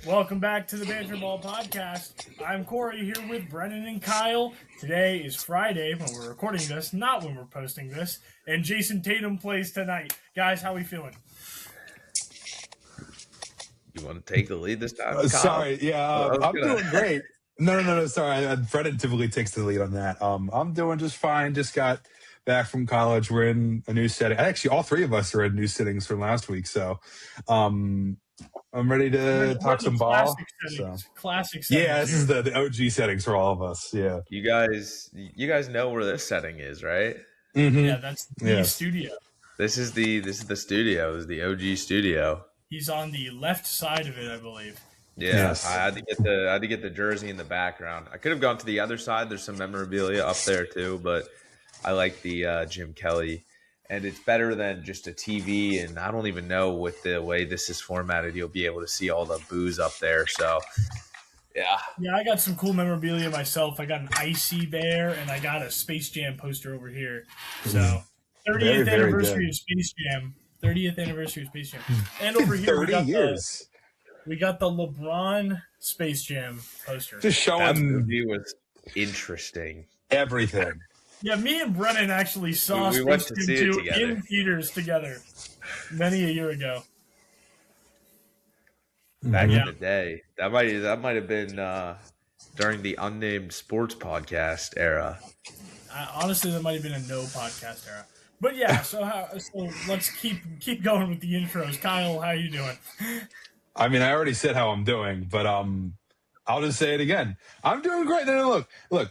Welcome back to the Banter Ball Podcast. I'm Korey here with Brennan and Kyle. Today is Friday when we're recording this, not when we're posting this. And Jason Tatum plays tonight. Guys, how we feeling? You want to take the lead this time, Kyle? Sorry, yeah, I'm doing great. No. Sorry, Brennan typically takes the lead on that. I'm doing just fine. Just got back from college. We're in a new setting. Actually, all three of us are in new settings from last week. So, I'm ready to talk some ball. Classic settings. Yeah, this is the OG settings for all of us. Yeah, you guys know where this setting is, right? Mm-hmm. Yeah, that's the studio. This is the studio. This is the OG studio. He's on the left side of it, I believe. Yeah, Yes. I had to get the jersey in the background. I could have gone to the other side. There's some memorabilia up there too, but I like the Jim Kelly, and it's better than just a TV. And I don't even know with the way this is formatted, you'll be able to see all the booze up there. So, yeah. Yeah, I got some cool memorabilia myself. I got an Icy there, and I got a Space Jam poster over here. So, 30th anniversary of Space Jam. 30th anniversary of Space Jam. And over here, 30 years. We got the LeBron Space Jam poster. Just showing That movie was interesting. everything. Yeah, me and Brennan actually saw We went Space to Jam see it 2 together. in theaters together many a year ago. Back in the day, that might have been during the unnamed sports podcast era. Honestly, that might have been a no podcast era. But yeah, so let's keep going with the intros. Kyle, how you doing? I mean, I already said how I'm doing, but I'll just say it again. I'm doing great. No, look.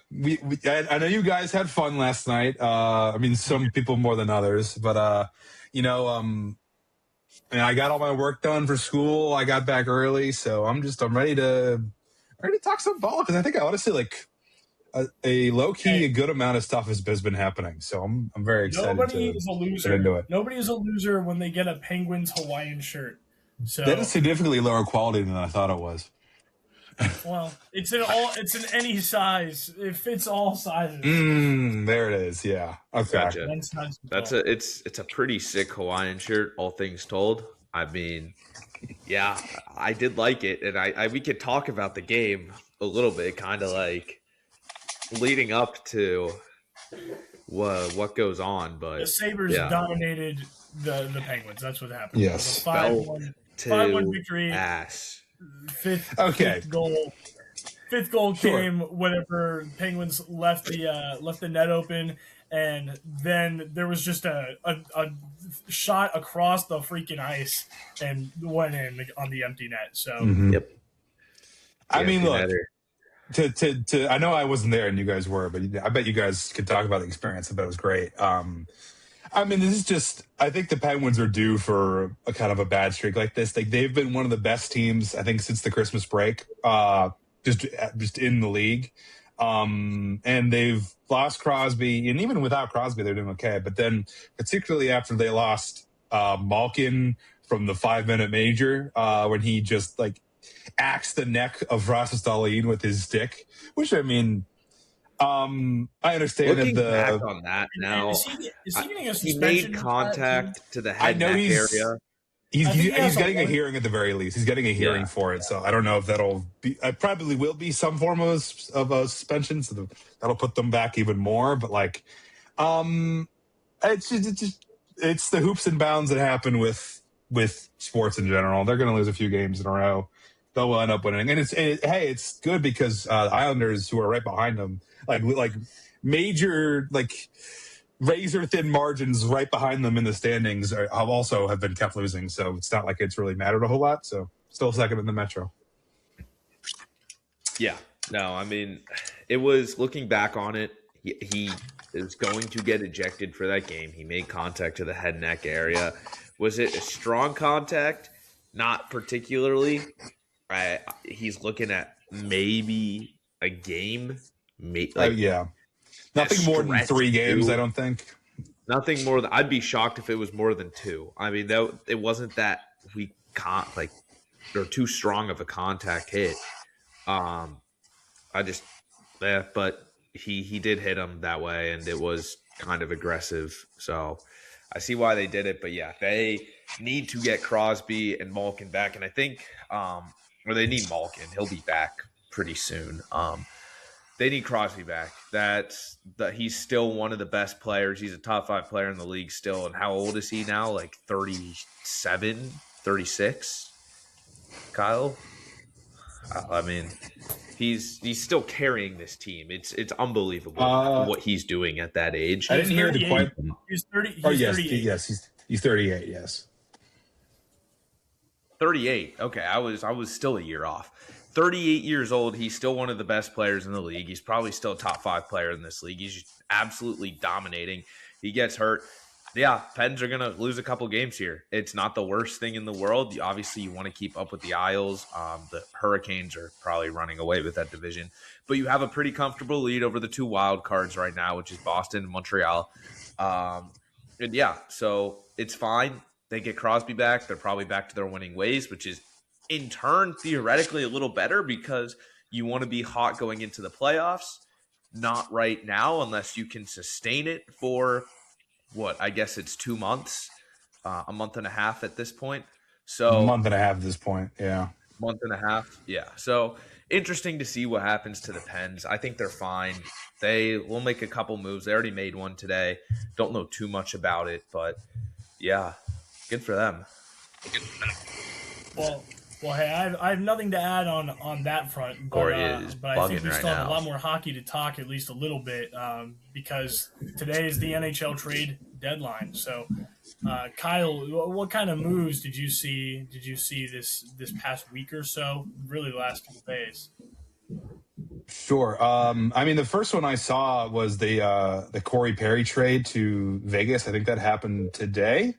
I know you guys had fun last night. I mean, some people more than others, but and I got all my work done for school. I got back early, so I'm ready to talk some ball because I think honestly like a low key, a good amount of stuff has been happening. So I'm very excited. Nobody is a loser. Get into it. Nobody is a loser when they get a Penguins Hawaiian shirt. So That is significantly lower quality than I thought it was. well, it's in any size. It fits all sizes. There it is. Yeah. Okay. Gotcha. One size It's a pretty sick Hawaiian shirt, all things told. I mean, yeah, I did like it, and we could talk about the game a little bit, kind of like leading up to what goes on. But the Sabres dominated the Penguins. That's what happened. Yes. It was a 5-1 victory. Ass. Fifth goal Sure. came whenever Penguins left the net open, and then there was just a shot across the freaking ice and went in on the empty net. So Yep. I mean, look. Matter. To I know I wasn't there and you guys were, but I bet you guys could talk about the experience. I bet it was great. I mean, this is just, I think the Penguins are due for a kind of a bad streak like this. Like they've been one of the best teams, I think, since the Christmas break, just in the league. And they've lost Crosby, and even without Crosby, they're doing okay. But then particularly after they lost Malkin from the 5-minute major, when he just like axed the neck of Rasmus Dahlin with his stick, which I mean, I understand Looking that back on that now, is he getting a he suspension made for contact to the I head know neck he's area. he's I think he has getting a a one- hearing at the very least. He's getting a hearing for it, so I don't know if that'll be. I probably will be some form of a suspension, so that'll put them back even more. But like, it's the hoops and bounds that happen with sports in general. They're going to lose a few games in a row. They'll end up winning, and it's good because the Islanders, who are right behind them, like major razor thin margins right behind them in the standings have been kept losing. So it's not like it's really mattered a whole lot. So still second in the Metro. Yeah. No, I mean, it was looking back on it, he is going to get ejected for that game. He made contact to the head neck area. Was it a strong contact? Not particularly. He's looking at maybe a game. Yeah. Nothing more than 3 games, I don't think. Nothing more than, I'd be shocked if it was more than 2. I mean, it wasn't that we can't or too strong of a contact hit. But he did hit him that way, and it was kind of aggressive. So I see why they did it, but yeah, they need to get Crosby and Malkin back, and I think or they need Malkin. He'll be back pretty soon. They need Crosby back. That he's still one of the best players. He's a top 5 player in the league still. And how old is he now? Like 37, 36? Kyle? I mean, he's still carrying this team. It's unbelievable what he's doing at that age. I didn't hear the quite. He's 30. He's Oh yes, 38. yes, he's 38. Yes, 38. Okay, I was still a year off. 38 years old. He's still one of the best players in the league. He's probably still a top 5 player in this league. He's just absolutely dominating. He gets hurt. Yeah, Pens are going to lose a couple games here. It's not the worst thing in the world. Obviously, you want to keep up with the Isles. The Hurricanes are probably running away with that division. But you have a pretty comfortable lead over the 2 wild cards right now, which is Boston and Montreal. And yeah, so it's fine. They get Crosby back. They're probably back to their winning ways, which is in turn theoretically a little better because you want to be hot going into the playoffs. Not right now unless you can sustain it for what I guess it's 2 months, a month and a half at this point. So a month and a half at this point. Yeah. Month and a half. Yeah. So interesting to see what happens to the Pens. I think they're fine. They will make a couple moves. They already made one today. Don't know too much about it, but yeah, good for them. Well, hey, I have nothing to add on that front. But, Korey is but I think we bugging still right have a now. lot more hockey to talk, at least a little bit, because today is the NHL Trade Deadline. So, Kyle, what kind of moves did you see? This past week or so? Really, the last couple days. Sure. I mean, the first one I saw was the Corey Perry trade to Vegas. I think that happened today.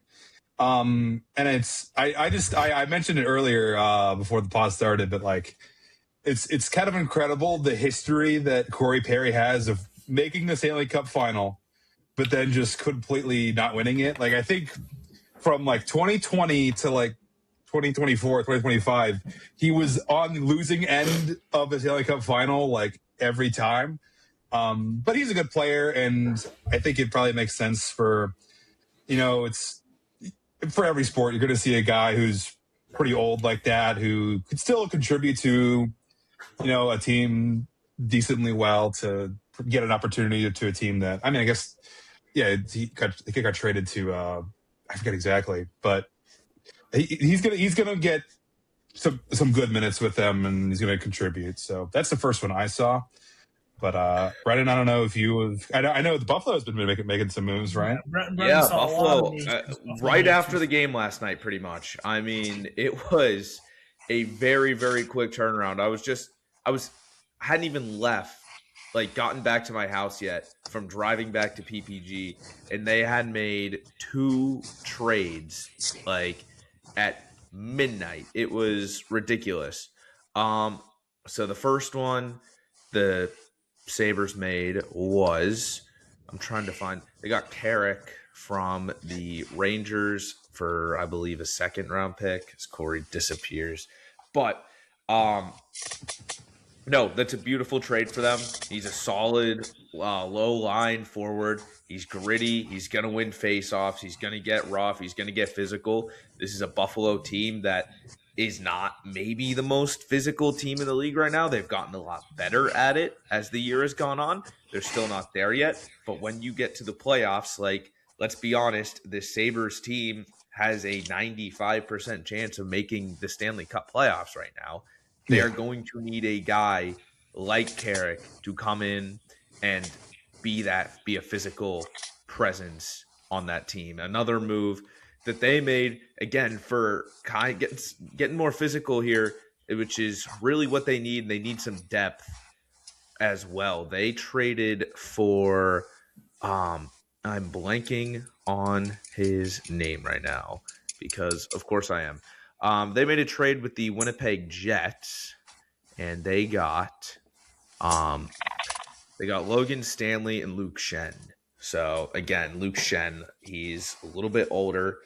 And it's I mentioned it earlier before the pod started, but like it's kind of incredible the history that Corey Perry has of making the Stanley Cup final, but then just completely not winning it. Like I think from like 2020 to like 2024, 2025, he was on the losing end of the Stanley Cup final like every time. But he's a good player, and I think it probably makes sense for, it's for every sport. You're going to see a guy who's pretty old like that who could still contribute to, a team decently well to get an opportunity to a team that, I mean, I guess, yeah, he got traded to, I forget exactly, but he's gonna get some good minutes with them, and he's gonna contribute. So that's the first one I saw. But Brennan, I don't know if you have. I know the Buffalo has been making some moves, right? Brennan saw Buffalo. Right after the game last night, pretty much. I mean, it was a very, very quick turnaround. I hadn't even left, like gotten back to my house yet from driving back to PPG, and they had made 2 trades like at midnight. It was ridiculous. So the first one the Sabres made was, I'm trying to find, they got Carrick from the Rangers for, I believe, a 2nd round pick as Korey disappears. But no, that's a beautiful trade for them. He's a solid low line forward. He's gritty. He's going to win faceoffs. He's going to get rough. He's going to get physical. This is a Buffalo team that is not maybe the most physical team in the league right now. They've gotten a lot better at it as the year has gone on. They're still not there yet. But when you get to the playoffs, like, let's be honest, the Sabres team has a 95% chance of making the Stanley Cup playoffs right now. They are going to need a guy like Carrick to come in and be a physical presence on that team. Another move that they made, again, for kind of getting more physical here, which is really what they need. They need some depth as well. They traded for, I'm blanking on his name right now because, of course, I am. They made a trade with the Winnipeg Jets, and they got Logan Stanley and Luke Schenn. So, again, Luke Schenn, he's a little bit older.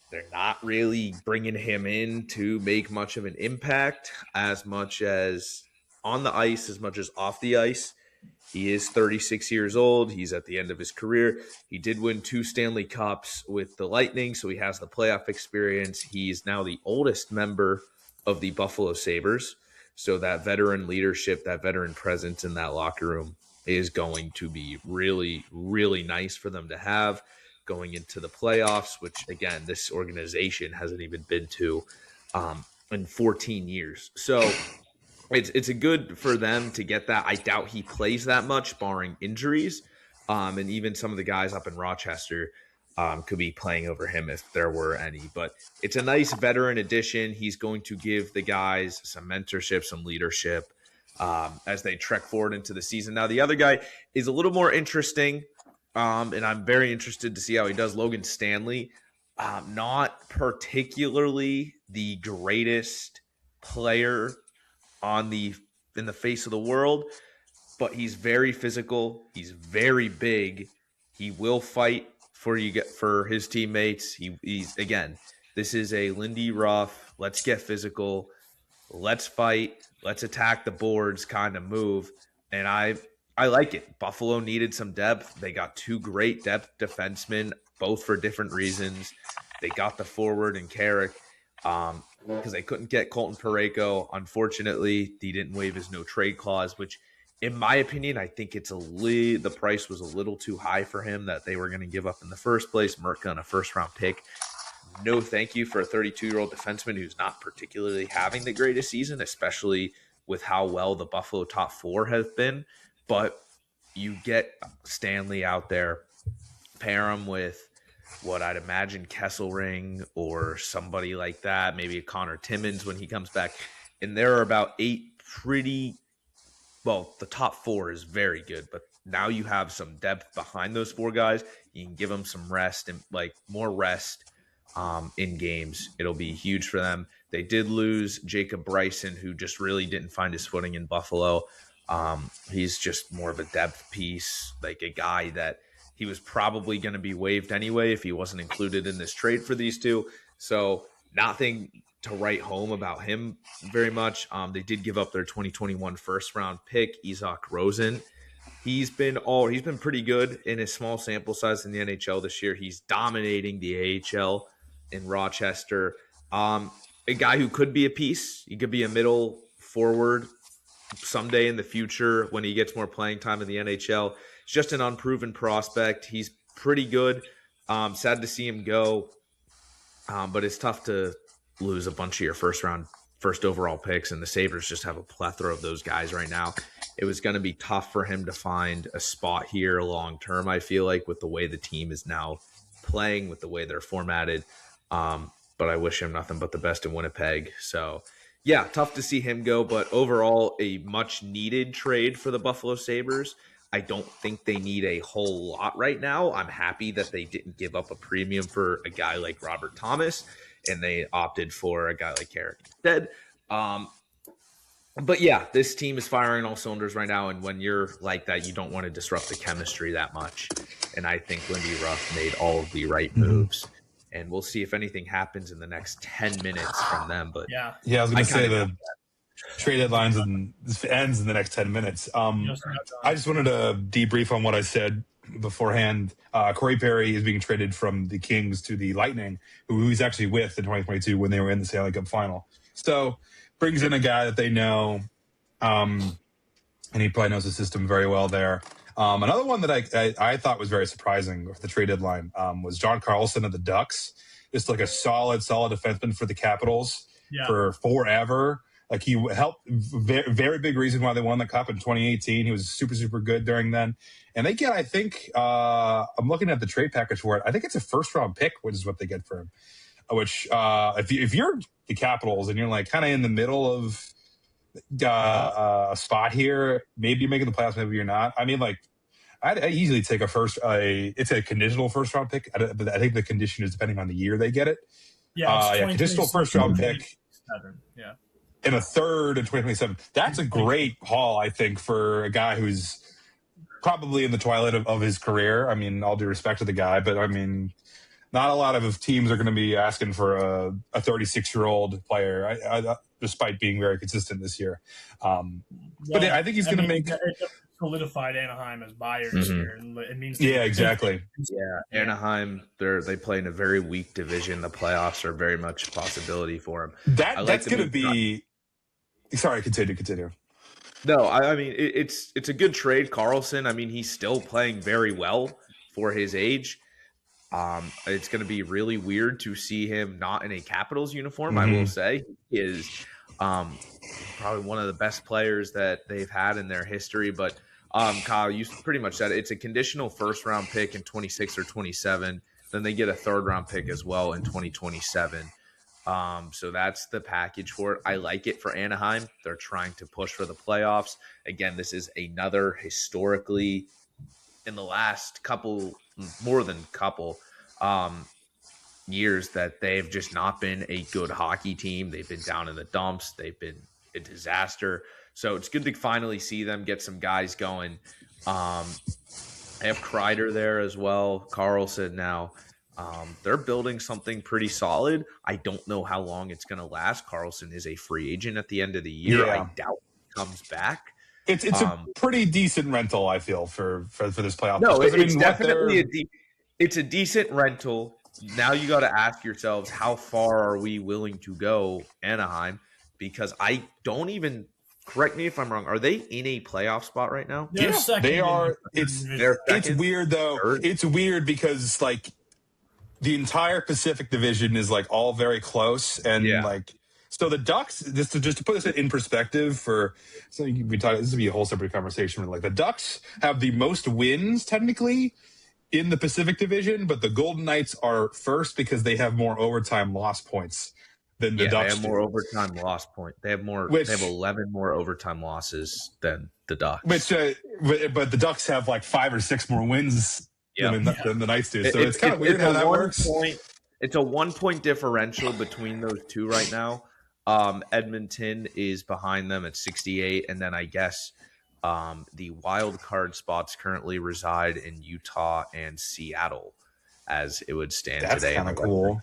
They're not really bringing him in to make much of an impact, as much as on the ice, as much as off the ice. He is 36 years old. He's at the end of his career. He did win 2 Stanley Cups with the Lightning, so he has the playoff experience. He's now the oldest member of the Buffalo Sabres. So that veteran leadership, that veteran presence in that locker room is going to be really, really nice for them to have going into the playoffs, which, again, this organization hasn't even been to in 14 years. So it's a good for them to get that. I doubt he plays that much, barring injuries. And even some of the guys up in Rochester could be playing over him if there were any. But it's a nice veteran addition. He's going to give the guys some mentorship, some leadership as they trek forward into the season. Now, the other guy is a little more interesting, and I'm very interested to see how he does. Logan Stanley, not particularly the greatest player in the face of the world, but he's very physical. He's very big. He will fight for his teammates. He's again, this is a Lindy Ruff, let's get physical, let's fight, let's attack the boards kind of move. And I like it. Buffalo needed some depth. They got two great depth defensemen, both for different reasons. They got the forward and Carrick because they couldn't get Colton Parayko. Unfortunately, he didn't waive his no trade clause, which, in my opinion, I think the price was a little too high for him that they were going to give up in the first place. Merck on a first-round pick. No thank you for a 32-year-old defenseman who's not particularly having the greatest season, especially with how well the Buffalo top four has been. But you get Stanley out there, pair him with what I'd imagine Kesselring or somebody like that, maybe a Connor Timmins when he comes back. And there are about 8 the top 4 is very good, but now you have some depth behind those 4 guys. You can give them some rest and more rest in games. It'll be huge for them. They did lose Jacob Bryson, who just really didn't find his footing in Buffalo. He's just more of a depth piece, like a guy that he was probably going to be waived anyway if he wasn't included in this trade for these two. So nothing to write home about him very much. They did give up their 2021 first round pick, Isaac Rosen. He's been pretty good in his small sample size in the NHL this year. He's dominating the AHL in Rochester. A guy who could be a piece. He could be a middle forward someday in the future when he gets more playing time in the NHL. He's just an unproven prospect. He's pretty good. Sad to see him go, but it's tough to lose a bunch of your first overall picks, and the Sabres just have a plethora of those guys right now. It was going to be tough for him to find a spot here long term, I feel like, with the way the team is now playing, with the way they're formatted. But I wish him nothing but the best in Winnipeg. So, yeah, tough to see him go, but overall a much-needed trade for the Buffalo Sabres. I don't think they need a whole lot right now. I'm happy that they didn't give up a premium for a guy like Robert Thomas, and they opted for a guy like Carrick instead. But yeah, this team is firing all cylinders right now, and when you're like that, you don't want to disrupt the chemistry that much. And I think Lindy Ruff made all of the right moves. And we'll see if anything happens in the next 10 minutes from them. But yeah, I was going to say the trade deadlines ends in the next 10 minutes. I just wanted to debrief on what I said beforehand. Corey Perry is being traded from the Kings to the Lightning, who he's actually with in 2022 when they were in the Stanley Cup final. So brings in a guy that they know, and he probably knows the system very well there. Another one that I thought was very surprising with the trade deadline was John Carlson of the Ducks. Just like a solid defenseman for the Capitals for forever. Like he helped, very big reason why they won the Cup in 2018. He was super, super good during then. And they get, I think, I'm looking at the trade package for it. I think it's a first-round pick, which is what they get for him. Which, if you're the Capitals and you're like kind of in the middle of a spot here, maybe you're making the playoffs, maybe you're not. I mean, like, I'd easily take it's a conditional first-round pick. But I think the condition is depending on the year they get it. Conditional first-round pick. Yeah. And a third in 2027. That's a great haul, I think, for a guy who's probably in the twilight of his career. I mean, all due respect to the guy, but I mean, not a lot of teams are going to be asking for a 36-year-old player, despite being very consistent this year. But I think he's going to make... It solidified Anaheim as buyers here. It means exactly. Yeah, Anaheim, they play in a very weak division. The playoffs are very much a possibility for them. That's going to be... Sorry, continue. No, I mean it's a good trade. Carlson, I mean, he's still playing very well for his age. It's going to be really weird to see him not in a Capitals uniform. I will say he is probably one of the best players that they've had in their history. But Kyle, you pretty much said it. It's a conditional first-round pick in 26 or 27. Then they get a third-round pick as well in 2027. So that's the package for it. I like it for Anaheim. They're trying to push for the playoffs. Again, this is another historically in the last more than couple years that they've just not been a good hockey team. They've been down in the dumps. They've been a disaster. So it's good to finally see them get some guys going. They have Kreider there as well. Carlson now. They're building something pretty solid. I don't know how long it's going to last. Carlson is a free agent at the end of the year. Yeah. I doubt he comes back. It's a pretty decent rental, I feel, for this playoff. No, it's definitely it's a decent rental. Now you got to ask yourselves, how far are we willing to go, Anaheim? Because I don't even, correct me if I'm wrong, are they in a playoff spot right now? They're second. They are. It's weird though. Third? It's weird because like the entire Pacific Division is like all very close, and like so the Ducks. Just to put this in perspective, this would be a whole separate conversation. Like the Ducks have the most wins technically in the Pacific Division, but the Golden Knights are first because they have more overtime loss points than the Ducks. They have more overtime loss point. They have more. They have 11 more overtime losses than the Ducks. But the Ducks have like 5 or 6 more wins than the Knights do. So it's kind of weird how that works. It's a 1-point differential between those two right now. Edmonton is behind them at 68, and then I guess the wild card spots currently reside in Utah and Seattle, as it would stand today. That's kind of cool.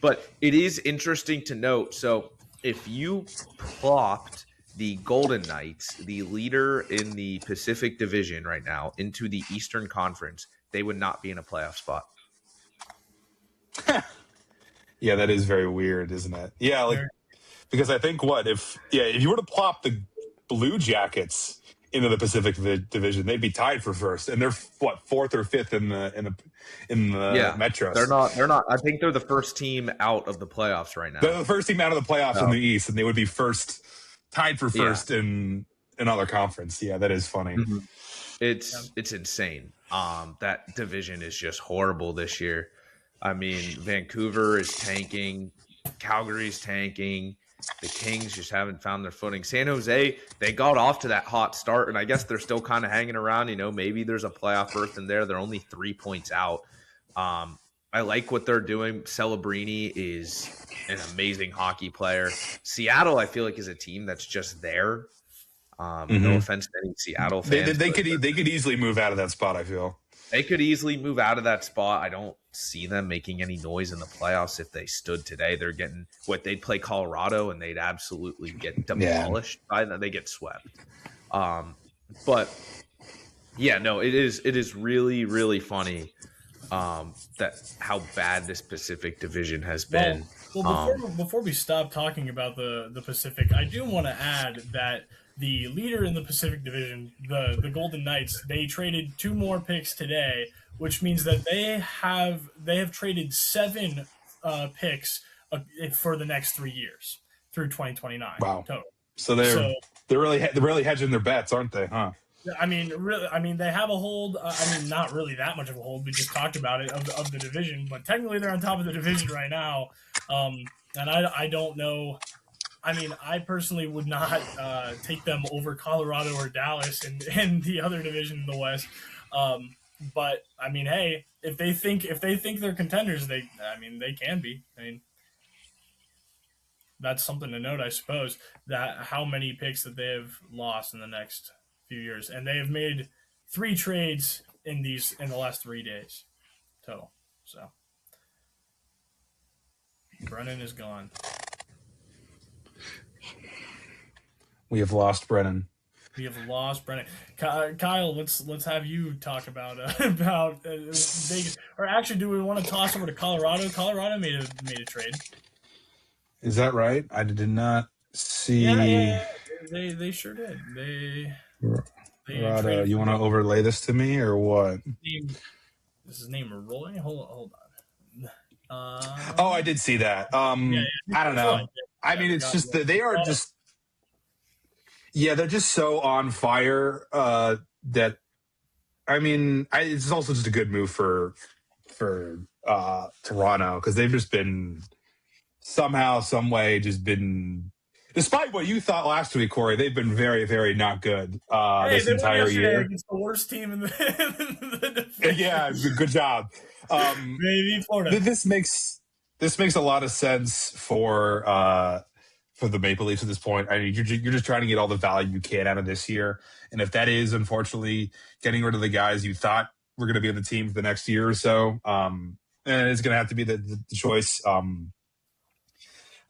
But it is interesting to note. So if you plopped the Golden Knights, the leader in the Pacific Division right now, into the Eastern Conference, they would not be in a playoff spot. Yeah, that is very weird, isn't it? Yeah, like because I think if you were to plop the Blue Jackets into the Pacific Division, they'd be tied for first, and they're fourth or fifth in the Metros. They're not. I think they're the first team out of the playoffs right now. They're the first team out of the playoffs in the East, and they would be tied for first in another conference. Yeah, that is funny. Mm-hmm. It's insane. That division is just horrible this year. I mean, Vancouver is tanking, Calgary's tanking. The Kings just haven't found their footing. San Jose, they got off to that hot start, and I guess they're still kind of hanging around. Maybe there's a playoff berth in there. They're only 3 points out. I like what they're doing. Celebrini is an amazing hockey player. Seattle, I feel like, is a team that's just there. No offense to any Seattle fans. They could easily move out of that spot, I feel. They could easily move out of that spot. I don't see them making any noise in the playoffs if they stood today. They're getting they'd play Colorado and they'd absolutely get demolished by them. They get swept. But yeah, no, it is really, really funny that how bad this Pacific Division has been. Well, before we stop talking about the Pacific, I do want to add that the leader in the Pacific Division, the Golden Knights, they traded 2 more picks today, which means that they have traded 7 picks for the next 3 years through 2029. Wow! Total. So they're really hedging their bets, aren't they? Huh? I mean, they have a hold. Not really that much of a hold. We just talked about it of the division, but technically they're on top of the division right now. And I don't know. I mean, I personally would not take them over Colorado or Dallas in the other division in the West. But I mean, hey, if they think they're contenders, they can be. I mean, that's something to note, I suppose. That how many picks that they have lost in the next few years, and they have made 3 trades in the last 3 days total. So Brennan is gone. We have lost Brennan. Kyle, let's have you talk about Vegas. Or actually, do we want to toss over to Colorado? Colorado made a trade. Is that right? I did not see. They sure did. They Rada, traded you want to overlay this to me or what? This is name Roy. Hold on. Oh, I did see that. I don't know. I mean, it's just that they are just, they're just so on fire that, I mean, it's also just a good move for Toronto because they've just been somehow, some way, just been. Despite what you thought last week, Korey, they've been very, very not good this entire year. It's the worst team in the yeah, good job. Maybe Florida. This makes a lot of sense for the Maple Leafs at this point. I mean, you're just trying to get all the value you can out of this year, and if that is unfortunately getting rid of the guys you thought were going to be on the team for the next year or so, and it's going to have to be the choice. So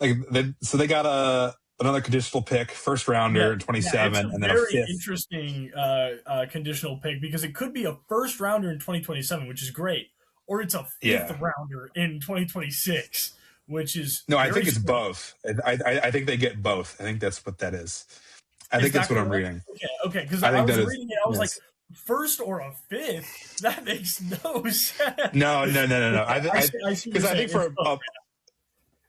they got another conditional pick, first rounder in 27, and then a fifth. Very interesting conditional pick because it could be a first rounder in 2027, which is great, or it's a fifth rounder in 2026, which is I think it's both. I think they get both. I think that's what that is. I think that's what I'm reading. Okay, because I was reading it, I was like, first or a fifth? That makes no sense. No. Because I think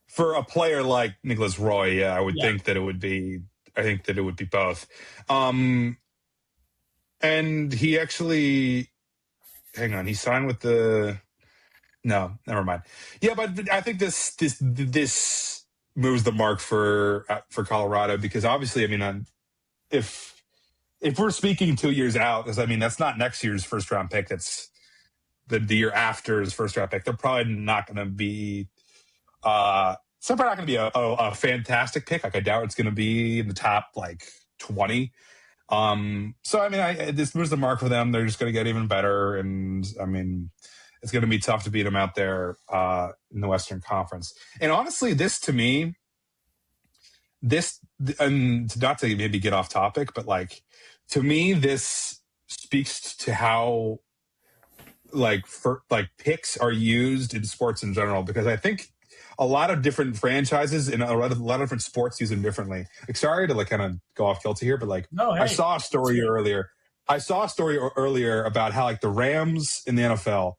for a player like Nicholas Roy, I would think that it would be. I think that it would be both. And he actually, hang on, he signed with the. No, never mind. Yeah, but I think this moves the mark for Colorado because obviously, I mean, if we're speaking 2 years out, because I mean that's not next year's first round pick. That's the year after's first round pick. They're probably not going to be. It's probably not going to be a fantastic pick. Like I doubt it's going to be in the top 20. So I mean, this moves the mark for them. They're just going to get even better, and I mean, it's going to be tough to beat them out there in the Western Conference. And honestly, this to me, and not to maybe get off topic, but to me, this speaks to how picks are used in sports in general, because I think a lot of different franchises and a lot of different sports use them differently. Sorry to kind of go off kilter here, but I saw a story earlier. About how the Rams in the NFL,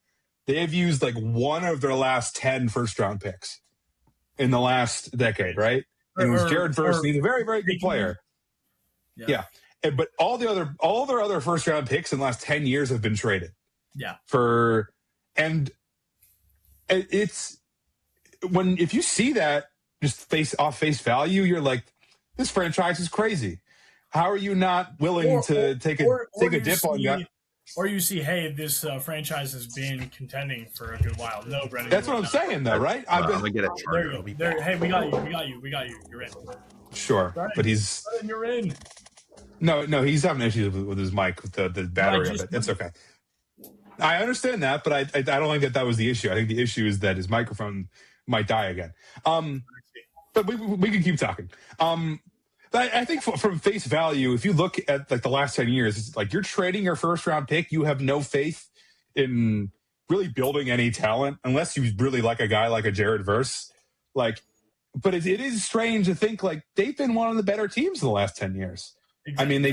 they have used one of their last 10 first round picks in the last decade, right? And it was Jared Verse. He's a very, very good player. Yeah. But all their other first round picks in the last 10 years have been traded. Yeah. If you see that just face value, you're like, this franchise is crazy. How are you not willing to take a dip on that? Or you see, hey, this franchise has been contending for a good while. No, Brennan. That's what I'm saying, though, right? I'm gonna get a charter. Hey, we got you. You're in. Sure, Brennan, but you're in. No, he's having issues with his mic, with the battery of it. It's okay. I understand that, but I don't think that was the issue. I think the issue is that his microphone might die again. But we can keep talking. But I think from face value, if you look at the last 10 years, it's you're trading your first round pick. You have no faith in really building any talent unless you really like a guy like a Jared Verse. But it is strange to think they've been one of the better teams in the last 10 years. Exactly. I mean, they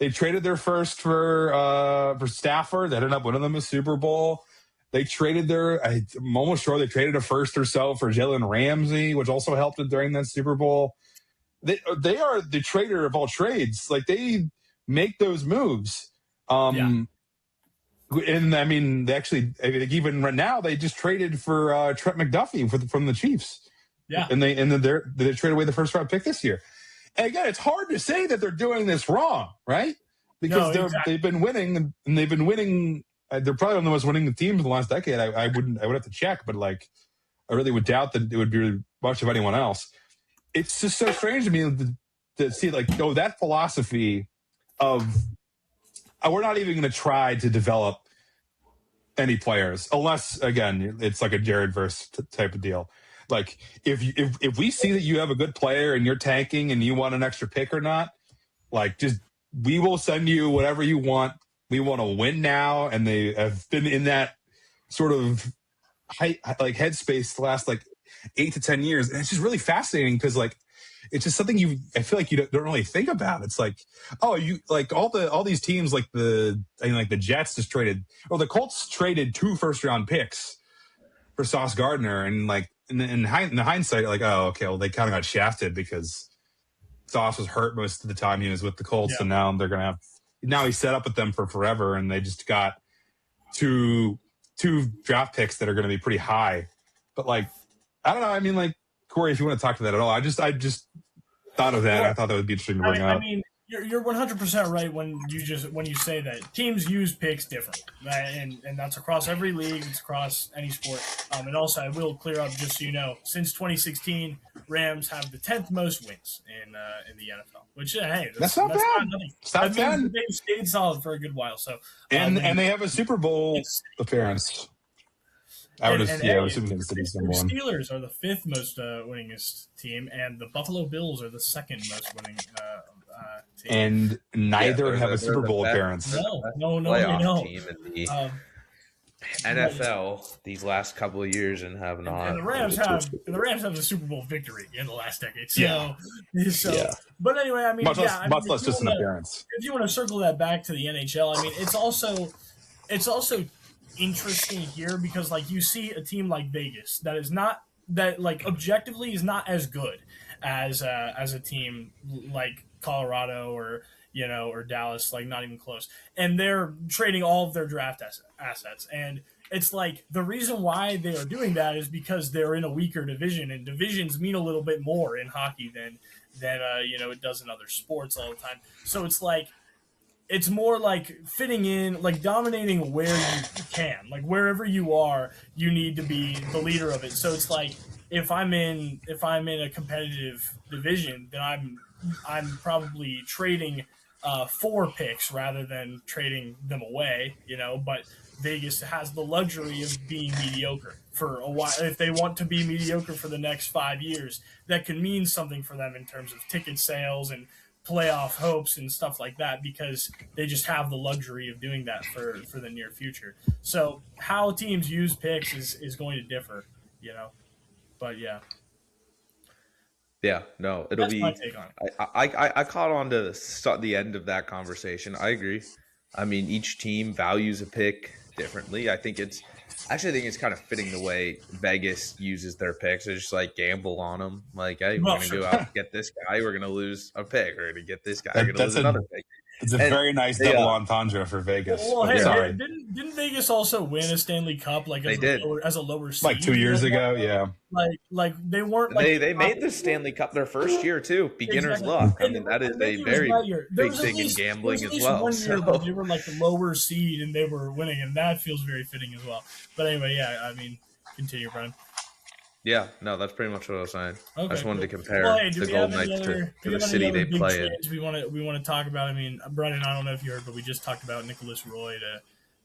traded their first for Stafford. They ended up winning them a Super Bowl. They traded I'm almost sure they traded a first or so for Jalen Ramsey, which also helped them during that Super Bowl. They are the trader of all trades. They make those moves. And I mean, they actually, even right now, they just traded for Trent McDuffie from the Chiefs. Yeah. And they traded away the first round pick this year. And again, it's hard to say that they're doing this wrong, right? Because they've been winning, and they've been winning. They're probably one of the most winning teams in the last decade. I would have to check, but I really would doubt that it would be much of anyone else. It's just so strange to me to see that philosophy of we're not even going to try to develop any players unless, again, it's a Jared Verse type of deal. If we see that you have a good player and you're tanking and you want an extra pick or not, we will send you whatever you want. We want to win now, and they have been in that sort of headspace the last 8 to 10 years, and it's just really fascinating because it's just something I feel like you don't really think about. It's like, oh, you like all these teams like the Jets just traded, or the Colts traded 2 first-round picks for Sauce Gardner, and like in the hindsight, like, oh, okay, well, they kind of got shafted because Sauce was hurt most of the time he was with the Colts, and now they're gonna have he's set up with them for forever, and they just got two draft picks that are going to be pretty high. But like, I don't know. I mean, like, Korey, if you want to talk to that at all, I just thought of that. I thought that would be interesting to bring up. I mean, you're 100% right when you say that teams use picks differently, and that's across every league, it's across any sport. And also, I will clear up just so you know, since 2016, Rams have the 10th most wins in the NFL. Which that's not bad. It's not bad. They've stayed solid for a good while. So and they have a Super Bowl appearance. I would assume the Steelers are the 5th most winningest team, and the Buffalo Bills are the 2nd most winning team. And neither have a Super Bowl appearance. No, team in the NFL these last couple of years and have not. And the Rams have the Super Bowl victory in the last decade. So, But anyway, I mean, much less just an appearance. If you want to circle that back to the NHL, I mean, it's also interesting here because like you see a team like Vegas that objectively is not as good as a team like Colorado or Dallas, like not even close, and they're trading all of their draft assets, and it's like the reason why they are doing that is because they're in a weaker division, and divisions mean a little bit more in hockey than it does in other sports all the time. So it's like it's more like fitting in, like dominating where you can, like wherever you are, you need to be the leader of it. So it's like if I'm in a competitive division, then I'm probably trading 4 picks rather than trading them away, but Vegas has the luxury of being mediocre for a while. If they want to be mediocre for the next 5 years, that could mean something for them in terms of ticket sales and playoff hopes and stuff like that, because they just have the luxury of doing that for the near future. So how teams use picks is going to differ, but yeah. Yeah, no, it'll That's be. my take on it. I caught on to the end of that conversation. I agree. I mean, each team values a pick differently. I think it's kind of fitting the way Vegas uses their picks. It's just like gamble on them. Like, hey, we're going to go out and get this guy. We're going to lose a pick. We're going to get this guy. We're going to lose another pick. It's a very nice double entendre for Vegas. Well, hey, sorry. Didn't Vegas also win a Stanley Cup as a lower seed? Like 2 years ago, yeah. Like they weren't. They made the Stanley Cup their first year too. Beginner's luck. I mean, that is a very big thing in gambling as well. One year that they were like the lower seed and they were winning, and that feels very fitting as well. But anyway, yeah. I mean, continue, Brennan. Yeah, no, that's pretty much what I was saying. Okay, I just wanted to compare the Golden Knights to the city they play in. We want to talk about. I mean, Brennan, I don't know if you heard, but we just talked about Nicholas Roy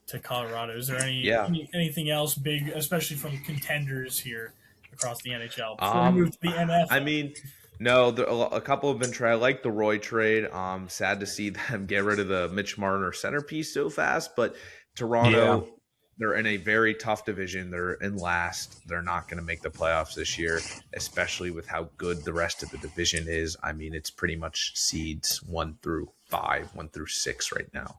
to Colorado. Is there anything else big, especially from contenders here across the NHL before we move to the NFL? I mean, no, a couple have been tried. I like the Roy trade. Sad to see them get rid of the Mitch Marner centerpiece so fast, but Toronto. Yeah. They're in a very tough division. They're in last. They're not going to make the playoffs this year, especially with how good the rest of the division is. I mean, it's pretty much seeds 1 through 5, 1 through 6 right now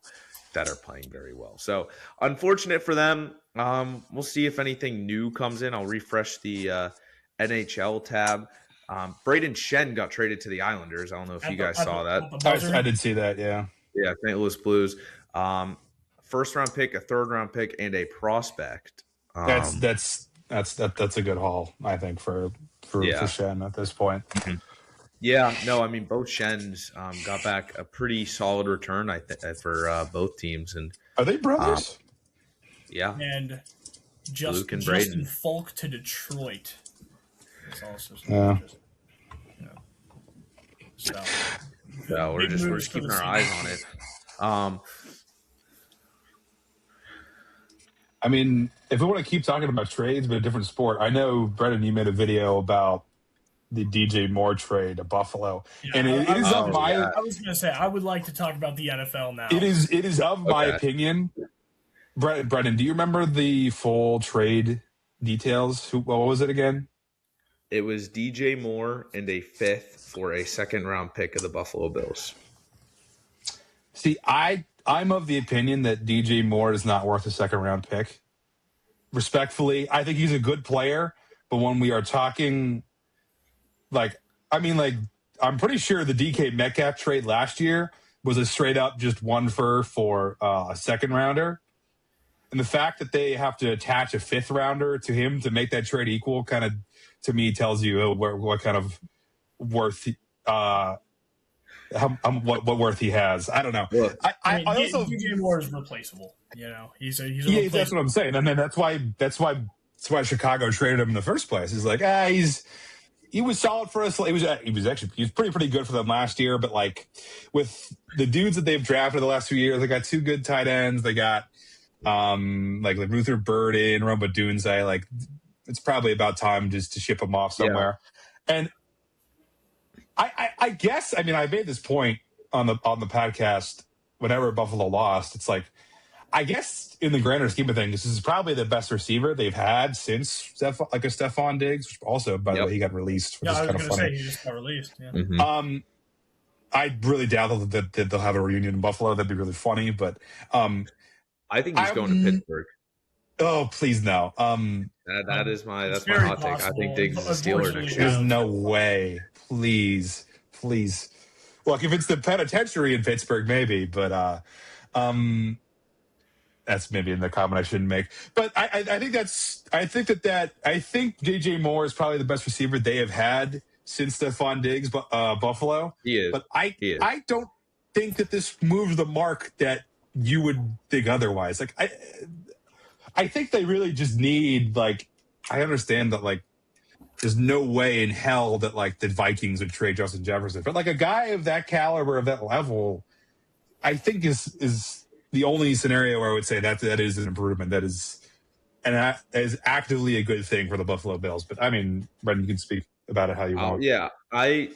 that are playing very well. So unfortunate for them. We'll see if anything new comes in. I'll refresh the NHL tab. Braden Shen got traded to the Islanders. I don't know if you guys saw that. I did see that, yeah. Yeah, St. Louis Blues. First-round pick, a third-round pick, and a prospect. That's a good haul, I think, for Shen at this point. Mm-hmm. Yeah, no, I mean both Shens got back a pretty solid return, I think, for both teams. And are they brothers? Yeah, and Luke and Justin Braden. Falk to Detroit. That's also So we're just keeping our eyes on it. I mean, if we want to keep talking about trades, but a different sport, I know, Brennan, you made a video about the DJ Moore trade to Buffalo. Yeah, and it is of my... I was going to say, I would like to talk about the NFL now. It is of my opinion. Brennan, do you remember the full trade details? What was it again? It was DJ Moore and a 5th for a second-round pick of the Buffalo Bills. See, I'm of the opinion that DJ Moore is not worth a second-round pick. Respectfully, I think he's a good player, but when we are talking, I'm pretty sure the DK Metcalf trade last year was a straight-up just one for a second-rounder. And the fact that they have to attach a 5th-rounder to him to make that trade equal kind of, to me, tells you what kind of worth what worth he has. I don't know. Look, I also DJ Moore is replaceable. He's that's what I'm saying, and then that's why Chicago traded him in the first place. He's like, he was solid for us. He was pretty good for them last year, but like with the dudes that they've drafted the last few years, they got 2 good tight ends. They got like Luther Burden, Rumba Dunzai. Like it's probably about time just to ship him off somewhere. Yeah. And I guess, I made this point on the podcast whenever Buffalo lost. It's like, I guess in the grander scheme of things, this is probably the best receiver they've had since Stephon Diggs, which also, by the way, he got released, which is kind of funny. He just got released. Yeah. Mm-hmm. I really doubt that they'll have a reunion in Buffalo. That'd be really funny, but I think he's going to Pittsburgh. Oh, please no. That's my hot take. I think Diggs is a Steeler next year. There's no way. Please. Look, if it's the penitentiary in Pittsburgh, maybe, but that's maybe in the comment I shouldn't make. But I think DJ Moore is probably the best receiver they have had since Stephon Diggs, Buffalo. He is. But I don't think that this moves the mark that you would think otherwise. Like I think they really just need, like, I understand that, like, there's no way in hell that, like, the Vikings would trade Justin Jefferson. But, like, a guy of that caliber, of that level, I think is the only scenario where I would say that is an improvement. That is actively a good thing for the Buffalo Bills. But, Brendan, you can speak about it how you want. Yeah, I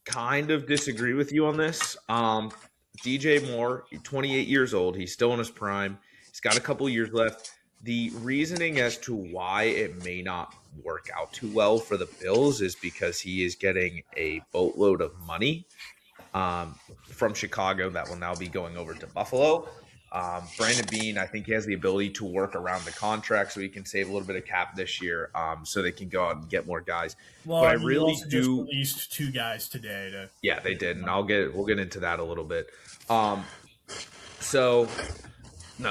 kind of disagree with you on this. DJ Moore, 28 years old. He's still in his prime. He's got a couple years left. The reasoning as to why it may not work out too well for the Bills is because he is getting a boatload of money from Chicago that will now be going over to Buffalo. Brandon Beane, I think he has the ability to work around the contract so he can save a little bit of cap this year so they can go out and get more guys. Well, but I really also just released 2 guys today. Yeah, they did, and we'll get into that a little bit.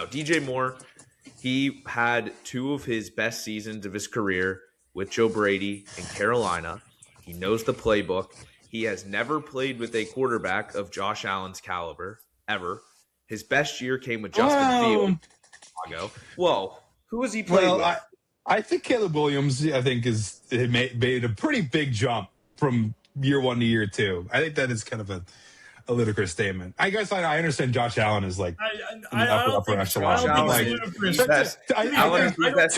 DJ Moore, he had 2 of his best seasons of his career with Joe Brady in Carolina. He knows the playbook. He has never played with a quarterback of Josh Allen's caliber, ever. His best year came with Justin Fields. Whoa. Who has he played with? I think Caleb Williams, made a pretty big jump from year 1 to year 2. I think that is kind of a ludicrous statement. I guess I understand Josh Allen is like upper echelon. Allen is the best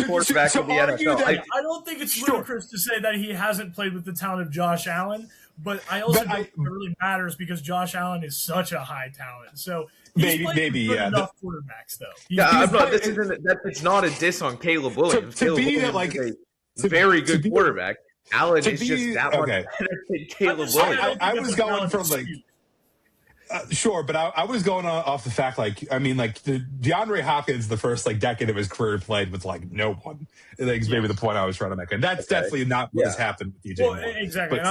quarterback in the NFL. I don't think it's ludicrous to say that he hasn't played with the talent of Josh Allen, but I also don't think it really matters because Josh Allen is such a high talent. So maybe enough quarterbacks though. It's not a diss on Caleb Williams. Caleb Williams is a very good quarterback. Allen is just that much better than Caleb Williams. I was going from like. Sure, but I was going off the fact, the DeAndre Hopkins, the first decade of his career played with no one. That's maybe the point I was trying to make, and that's definitely not what has happened with DJ Moore. Exactly. And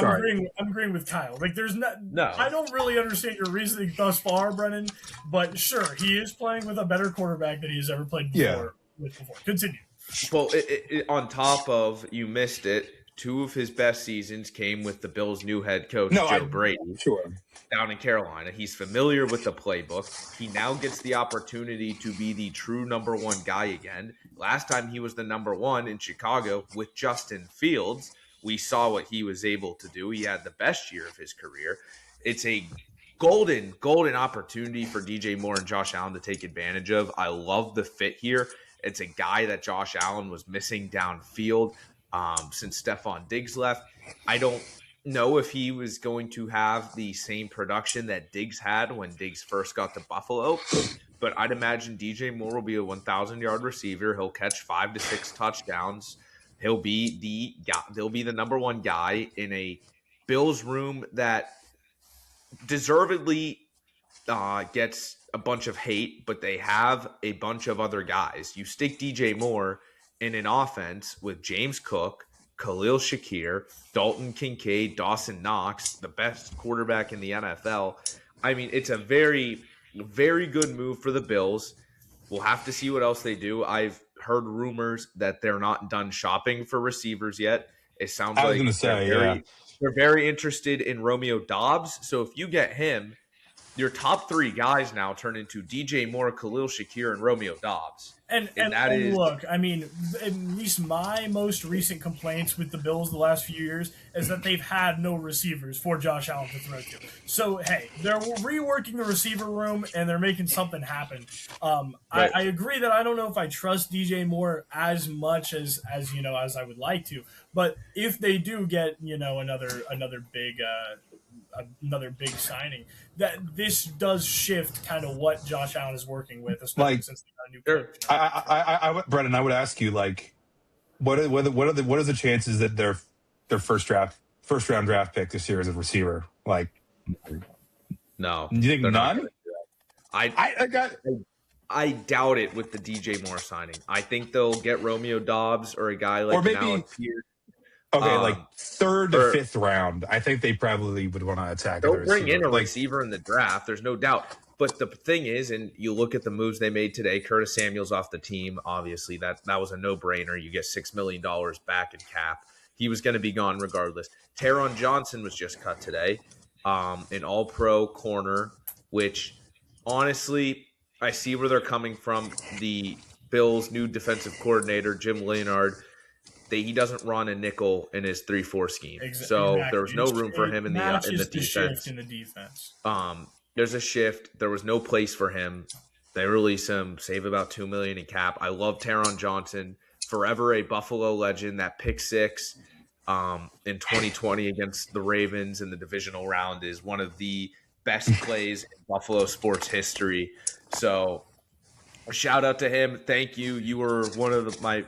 I'm agreeing with Kyle. There's no. I don't really understand your reasoning thus far, Brennan. But sure, he is playing with a better quarterback than he has ever played before. Continue. Well, on top of you missed it. 2 of his best seasons came with the Bills' new head coach, Joe Brady, down in Carolina. He's familiar with the playbook. He now gets the opportunity to be the true number 1 guy again. Last time he was the number 1 in Chicago with Justin Fields. We saw what he was able to do. He had the best year of his career. It's a golden opportunity for DJ Moore and Josh Allen to take advantage of. I love the fit here. It's a guy that Josh Allen was missing downfield. Since Stephon Diggs left. I don't know if he was going to have the same production that Diggs had when Diggs first got to Buffalo, but I'd imagine DJ Moore will be a 1,000-yard receiver. He'll catch 5 to 6 touchdowns. He'll be the guy. They'll be the number one guy in a Bills room that deservedly gets a bunch of hate, but they have a bunch of other guys. You stick DJ Moore in an offense with James Cook, Khalil Shakir, Dalton Kincaid, Dawson Knox, the best quarterback in the NFL. I mean, it's a very, very good move for the Bills. We'll have to see what else they do. I've heard rumors that they're not done shopping for receivers yet. It sounds like they're very interested in Romeo Doubs. So if you get him, your top three guys now turn into DJ Moore, Khalil Shakir, and Romeo Doubs. And look, I mean, at least my most recent complaints with the Bills the last few years is that they've had no receivers for Josh Allen to throw to. So, hey, they're reworking the receiver room, and they're making something happen. Right. I agree that I don't know if I trust DJ Moore as much as I would like to. But if they do get, another big signing, that this does shift kind of what Josh Allen is working with, especially since they got a new coach. Brennan, I would ask you, what are the chances that their first round draft pick this year is a receiver? No, you think none? I doubt it with the DJ Moore signing. I think they'll get Romeo Doubs or a guy like Alec Pierce. Okay, third to fifth round. I think they probably would want to attack. They'll bring in a receiver in the draft. There's no doubt. But the thing is, and you look at the moves they made today, Curtis Samuel's off the team. Obviously, that was a no-brainer. You get $6 million back in cap. He was going to be gone regardless. Taron Johnson was just cut today, an all-pro corner, which honestly, I see where they're coming from. The Bills' new defensive coordinator, Jim Leonhard, he doesn't run a nickel in his 3-4 scheme. So there was no room for him in the defense. In the defense. There's a shift. There was no place for him. They release him, save about $2 million in cap. I love Taron Johnson, forever a Buffalo legend. That pick six in 2020 against the Ravens in the divisional round is one of the best plays in Buffalo sports history. So a shout out to him. Thank you. You were one of my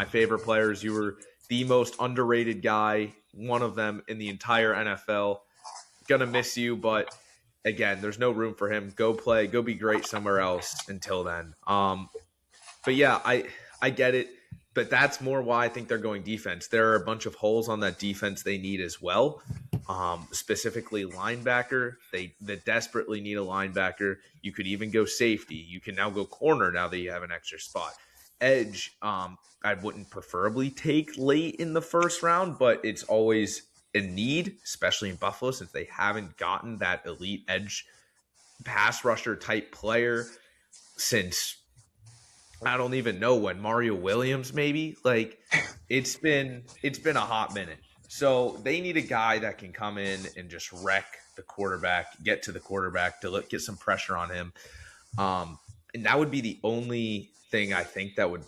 favorite players. You were the most underrated guy, one of them in the entire NFL. Gonna miss you, but again, there's no room for him. Go play, go be great somewhere else until then. But yeah, I get it. But that's more why I think they're going defense. There are a bunch of holes on that defense they need as well. Specifically linebacker. They desperately need a linebacker. You could even go safety. You can now go corner now that you have an extra spot. Edge, I wouldn't preferably take late in the first round, but it's always a need, especially in Buffalo, since they haven't gotten that elite edge pass rusher type player since I don't even know when, Mario Williams maybe. It's been a hot minute. So they need a guy that can come in and just wreck the quarterback, get to the quarterback to get some pressure on him. And that would be the only thing I think that would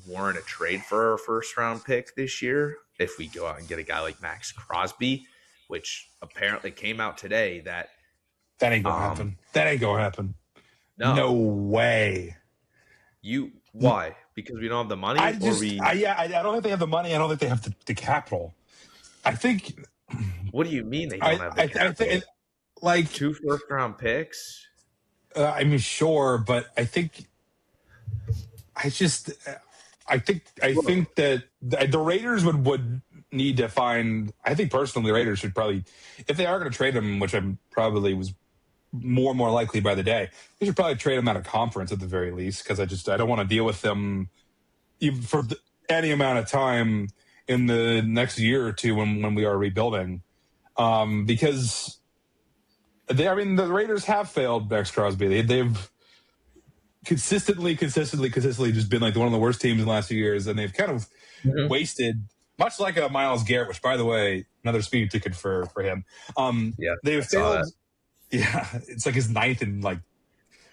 warrant a trade for our first round pick this year. If we go out and get a guy like Max Crosby, which apparently came out today that ain't gonna happen. That ain't gonna happen. No way. Why? Because we don't have the money? I don't think they have the money. I don't think they have the capital. I think. What do you mean they don't have the capital? I think 2 first-round picks. I mean, sure, but I think that the Raiders would need to find. I think personally, the Raiders should probably, if they are going to trade him, which I'm probably was more and more likely by the day, they should probably trade him out of conference at the very least, because I don't want to deal with them even for any amount of time in the next year or two when we are rebuilding, because the Raiders have failed Max Crosby. They've consistently just been like one of the worst teams in the last few years, and they've kind of wasted, much like a Myles Garrett, which, by the way, another speeding ticket for him. They've failed. Yeah, it's like his ninth in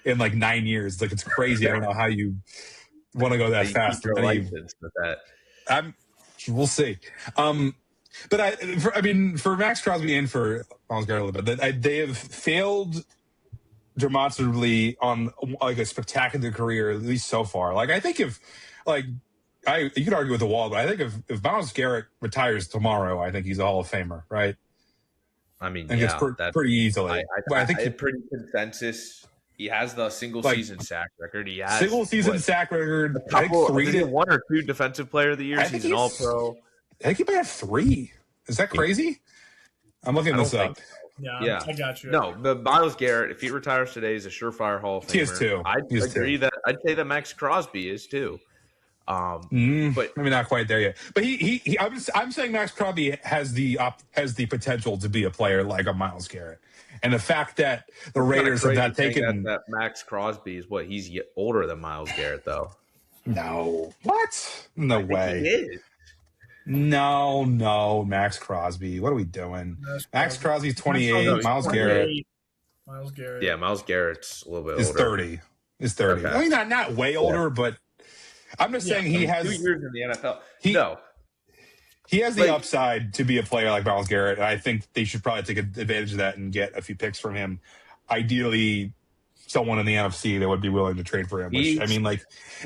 9 years. It's crazy. I don't know how you want to go that fast. We'll see. But for Max Crosby and for Myles Garrett a little bit, they have failed demonstrably on a spectacular career, at least so far. I think if you could argue with the wall, but I think if Myles Garrett retires tomorrow, I think he's a Hall of Famer, right? I mean, I think it's pretty easily. I think it's pretty consensus. He has the single season sack record. He has single season sack record. I think 1 or 2 defensive player of the year. He's an all pro. I think he might have 3. Is that crazy? I'm looking this up. Yeah, I got you. No, the Myles Garrett, if he retires today, is a surefire Hall of Famer. He is too. I'd say that Max Crosby is too. But maybe not quite there yet. But I'm saying Max Crosby has the potential to be a player like a Myles Garrett, and the fact that the Raiders have not taken that Max Crosby is he's older than Myles Garrett though. No, what? No way. He is. No, Max Crosby. What are we doing? Max Crosby's 28. Myles Garrett. Yeah, Myles Garrett's a little bit older. 30. He's 30. Okay. I mean, not way older, but I'm just saying he has 2 years in the NFL. He has the upside to be a player like Myles Garrett, and I think they should probably take advantage of that and get a few picks from him. Ideally, someone in the NFC that would be willing to trade for him. Which, I mean,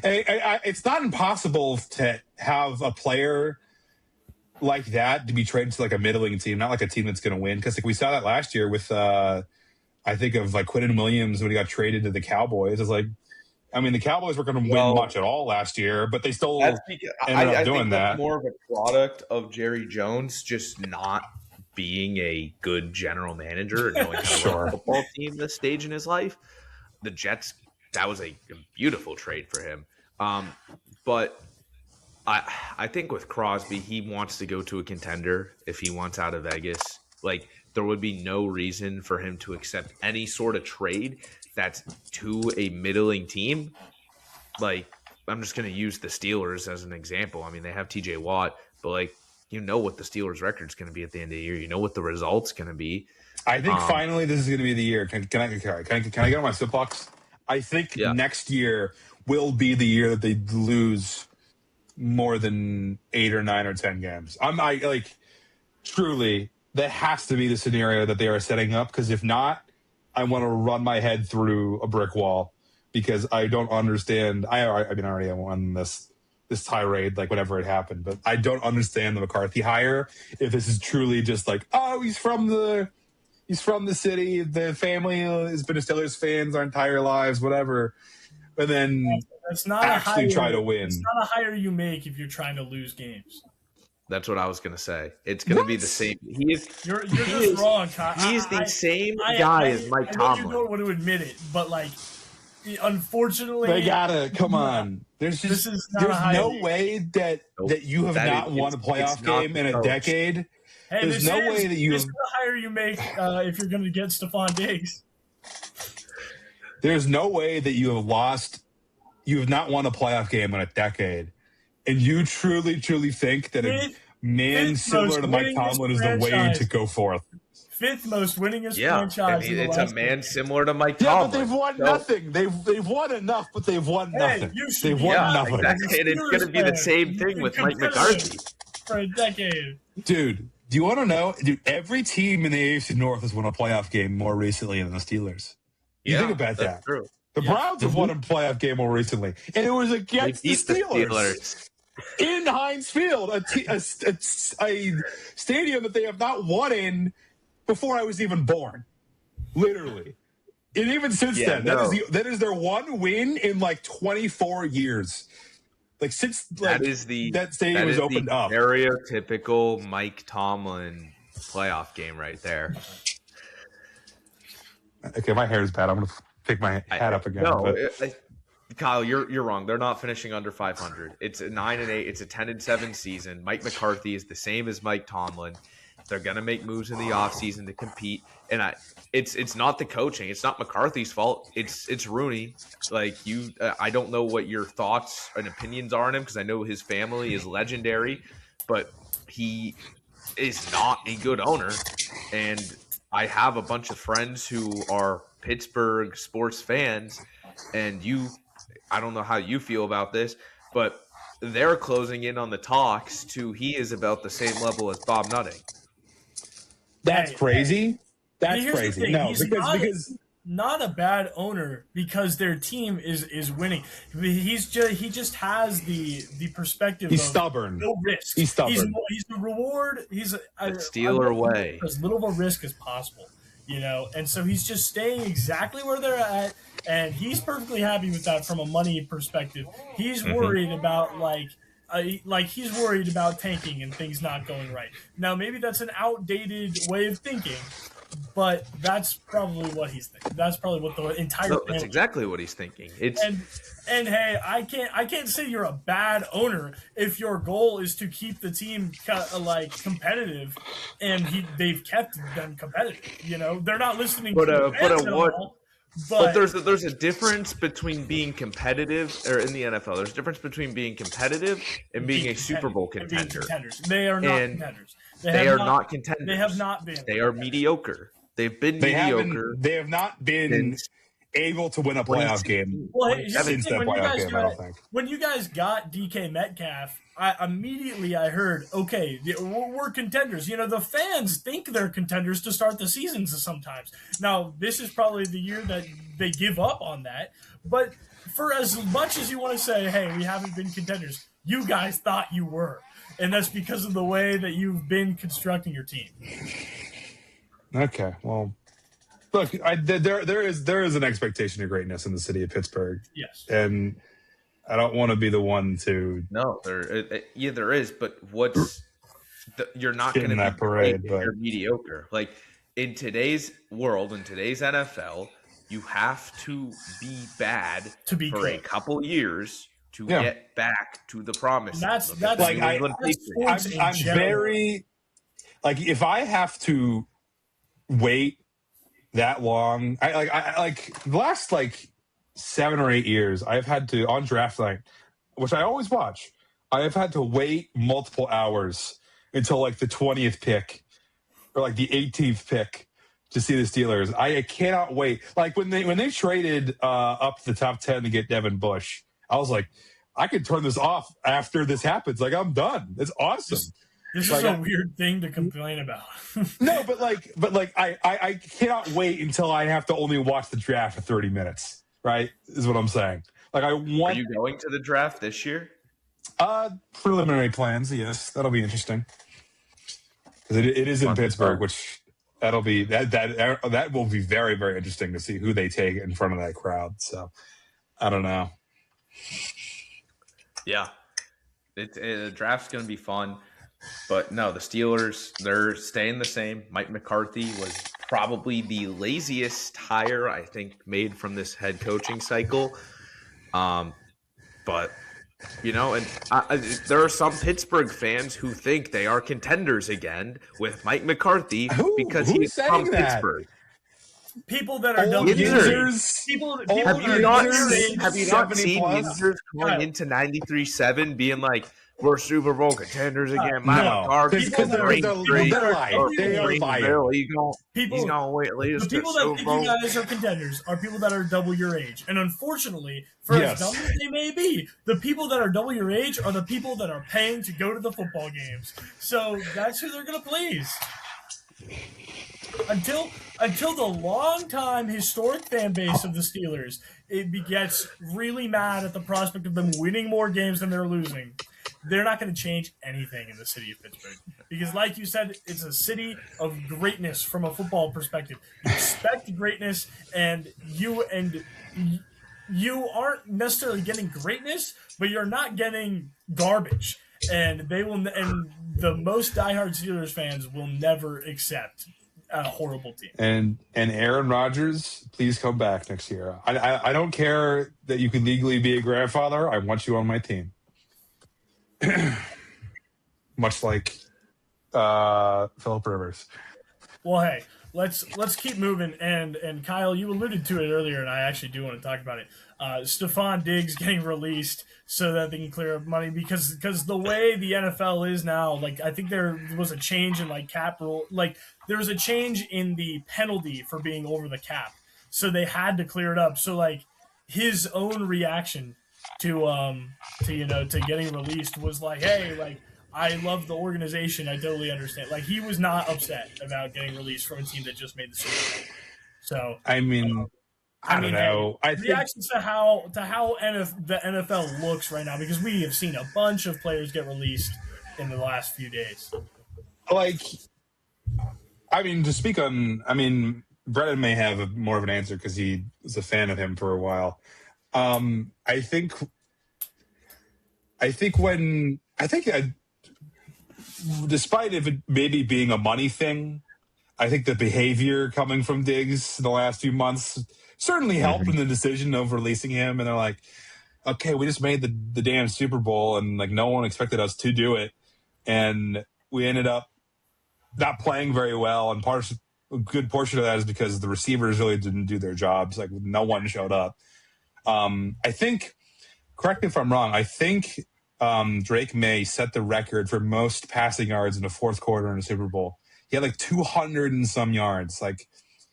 it's not impossible to have a player like that to be traded to like a middling team, not like a team that's going to win. Because we saw that last year with, I think of Quinnen Williams when he got traded to the Cowboys. It's the Cowboys were going to win much at all last year, but they still ended up doing that. That's more of a product of Jerry Jones just not being a good general manager and knowing how to run a football team this stage in his life. The Jets, that was a beautiful trade for him. But I think with Crosby, he wants to go to a contender if he wants out of Vegas. There would be no reason for him to accept any sort of trade that's to a middling team. I'm just going to use the Steelers as an example. I mean, they have TJ Watt, but what the Steelers record's going to be at the end of the year. You know what the result's going to be. I think finally this is going to be the year. Can I get on my soapbox? I think next year will be the year that they lose more than 8 or 9 or 10 games. Truly, that has to be the scenario that they are setting up. Because if not, I want to run my head through a brick wall because I don't understand. I already won this tirade whenever it happened, but I don't understand the McCarthy hire. If this is truly just he's from the city, the family has been a Steelers fans our entire lives, whatever. And then it's not try to win. It's not a hire you make if you're trying to lose games. That's what I was going to say. It's going to be the same. You're just wrong, Kyle. He's the same guy as Mike Tomlin. You don't want to admit it, but unfortunately, they gotta come on. There's no way that you have not won a playoff game in a decade. Hey, there's no way that you. This is the hire you make if you're going to get Stephon Diggs. There's no way that you have lost. You have not won a playoff game in a decade, and you truly think that a man similar to Mike Tomlin is the way to go forth. 5th most winningest franchise. It's a man similar to Mike Tomlin. Yeah, but they've won nothing. They've won enough, but they've won nothing. They've won nothing. Exactly. And it's going to be the same thing with Mike McCarthy for a decade. Dude, do you want to know? Dude, every team in the AFC North has won a playoff game more recently than the Steelers. You think about that. True. The Browns have won a playoff game more recently, and it was against the Steelers. In Heinz Field, a stadium that they have not won in before I was even born, literally. And even since then, that is their one win in 24 years. Since that stadium was opened up. Stereotypical Mike Tomlin playoff game right there. Okay, my hair is bad. I'm going to pick my hat up again. Kyle, you're wrong. They're not finishing under 500. It's a 9-8. It's a 10-7 season. Mike McCarthy is the same as Mike Tomlin. They're gonna make moves in the offseason to compete, and it's not the coaching. It's not McCarthy's fault. It's Rooney. I don't know what your thoughts and opinions are on him because I know his family is legendary, but he is not a good owner. And I have a bunch of friends who are Pittsburgh sports fans, and I don't know how you feel about this, but they're closing in on the talks to he is about the same level as Bob Nutting. That's crazy. That's crazy. No, because not a bad owner because their team is winning. He just has the perspective. He's of stubborn. No risk. He's stubborn. He's the reward. He's the Steeler way. As little of a risk as possible, and so he's just staying exactly where they're at, and he's perfectly happy with that from a money perspective. He's worried about he's worried about tanking and things not going right. Now maybe that's an outdated way of thinking. But that's probably what he's thinking. That's probably what the entire. No, that's exactly what he's thinking. And hey, I can't say you're a bad owner if your goal is to keep the team competitive, and they've kept them competitive. They're not listening. But there's a difference between being competitive, or in the NFL, there's a difference between being competitive and being a Super Bowl contender. They are not contenders. They are not contenders. They have not been. They are mediocre. They've been mediocre. They have not been able to win a playoff game since that playoff game, I don't think. When you guys got DK Metcalf, I immediately heard, okay, we're contenders. The fans think they're contenders to start the seasons sometimes. Now, this is probably the year that they give up on that. But for as much as you want to say, hey, we haven't been contenders, you guys thought you were. And that's because of the way that you've been constructing your team. Okay, well, look, there is an expectation of greatness in the city of Pittsburgh. Yes, and I don't want to be the one to. No, there is, but you're not going to be parade, but you're mediocre. Like in today's world, in today's NFL, you have to be bad for a couple years to get back to the promise. That's like I'm very like if I have to wait that long, I the last 7 or 8 years I've had to on draft night, which I always watch. I have had to wait multiple hours until the 20th pick or the 18th pick to see the Steelers. I cannot wait. When they traded up to the top 10 to get Devin Bush, I was like, I could turn this off after this happens. I'm done. It's awesome. This is a weird thing to complain about. No, but I cannot wait until I have to only watch the draft for 30 minutes. Right, is what I'm saying. Are you going to the draft this year? Preliminary plans, yes. That'll be interesting. Because it is in Pittsburgh, which that'll be that will be very, very interesting to see who they take in front of that crowd. So I don't know. Yeah, the draft's going to be fun. But no, the Steelers, they're staying the same. Mike McCarthy was probably the laziest hire, I think, made from this head coaching cycle. But, and there are some Pittsburgh fans who think they are contenders again with Mike McCarthy because he's from Pittsburgh. People that are users. Have you not seen users going into 93-7 being like, we're Super Bowl contenders again? Because they're lying. They are lying. He's gonna wait. The people that think you guys are contenders are people that are double your age, and unfortunately, for as dumb as they may be, the people that are double your age are the people that are paying to go to the football games. So that's who they're gonna please. Until the long-time historic fan base of the Steelers, it gets really mad at the prospect of them winning more games than they're losing. They're not going to change anything in the city of Pittsburgh because, like you said, it's a city of greatness from a football perspective. You expect greatness, and you aren't necessarily getting greatness, but you're not getting garbage. And the most diehard Steelers fans will never accept a horrible team. And Aaron Rodgers, please come back next year. I don't care that you can legally be a grandfather. I want you on my team. Much like Phillip Rivers. Well, hey, let's keep moving. And Kyle, you alluded to it earlier, and I actually do want to talk about it. Stephon Diggs getting released so that they can clear up money because the way the NFL is now, I think there was a change in cap rule. There was a change in the penalty for being over the cap, so they had to clear it up. So his own reaction to getting released was hey, I love the organization. I totally understand. He was not upset about getting released from a team that just made the Super Bowl. So I mean, I don't know. Hey, I think reactions to how the NFL looks right now, because we have seen a bunch of players get released in the last few days. like, I mean, to speak on, I mean, Brennan may have more of an answer because he was a fan of him for a while. I think despite if it maybe being a money thing, I think the behavior coming from Diggs in the last few months certainly helped in the decision of releasing him. And they're like, okay, we just made the damn Super Bowl, and like no one expected us to do it, and we ended up not playing very well. And a good portion of that is because the receivers really didn't do their jobs. Like no one showed up. I think, correct me if I'm wrong, I think Drake May set the record for most passing yards in the fourth quarter in the Super Bowl. He had like 200 and some yards. Like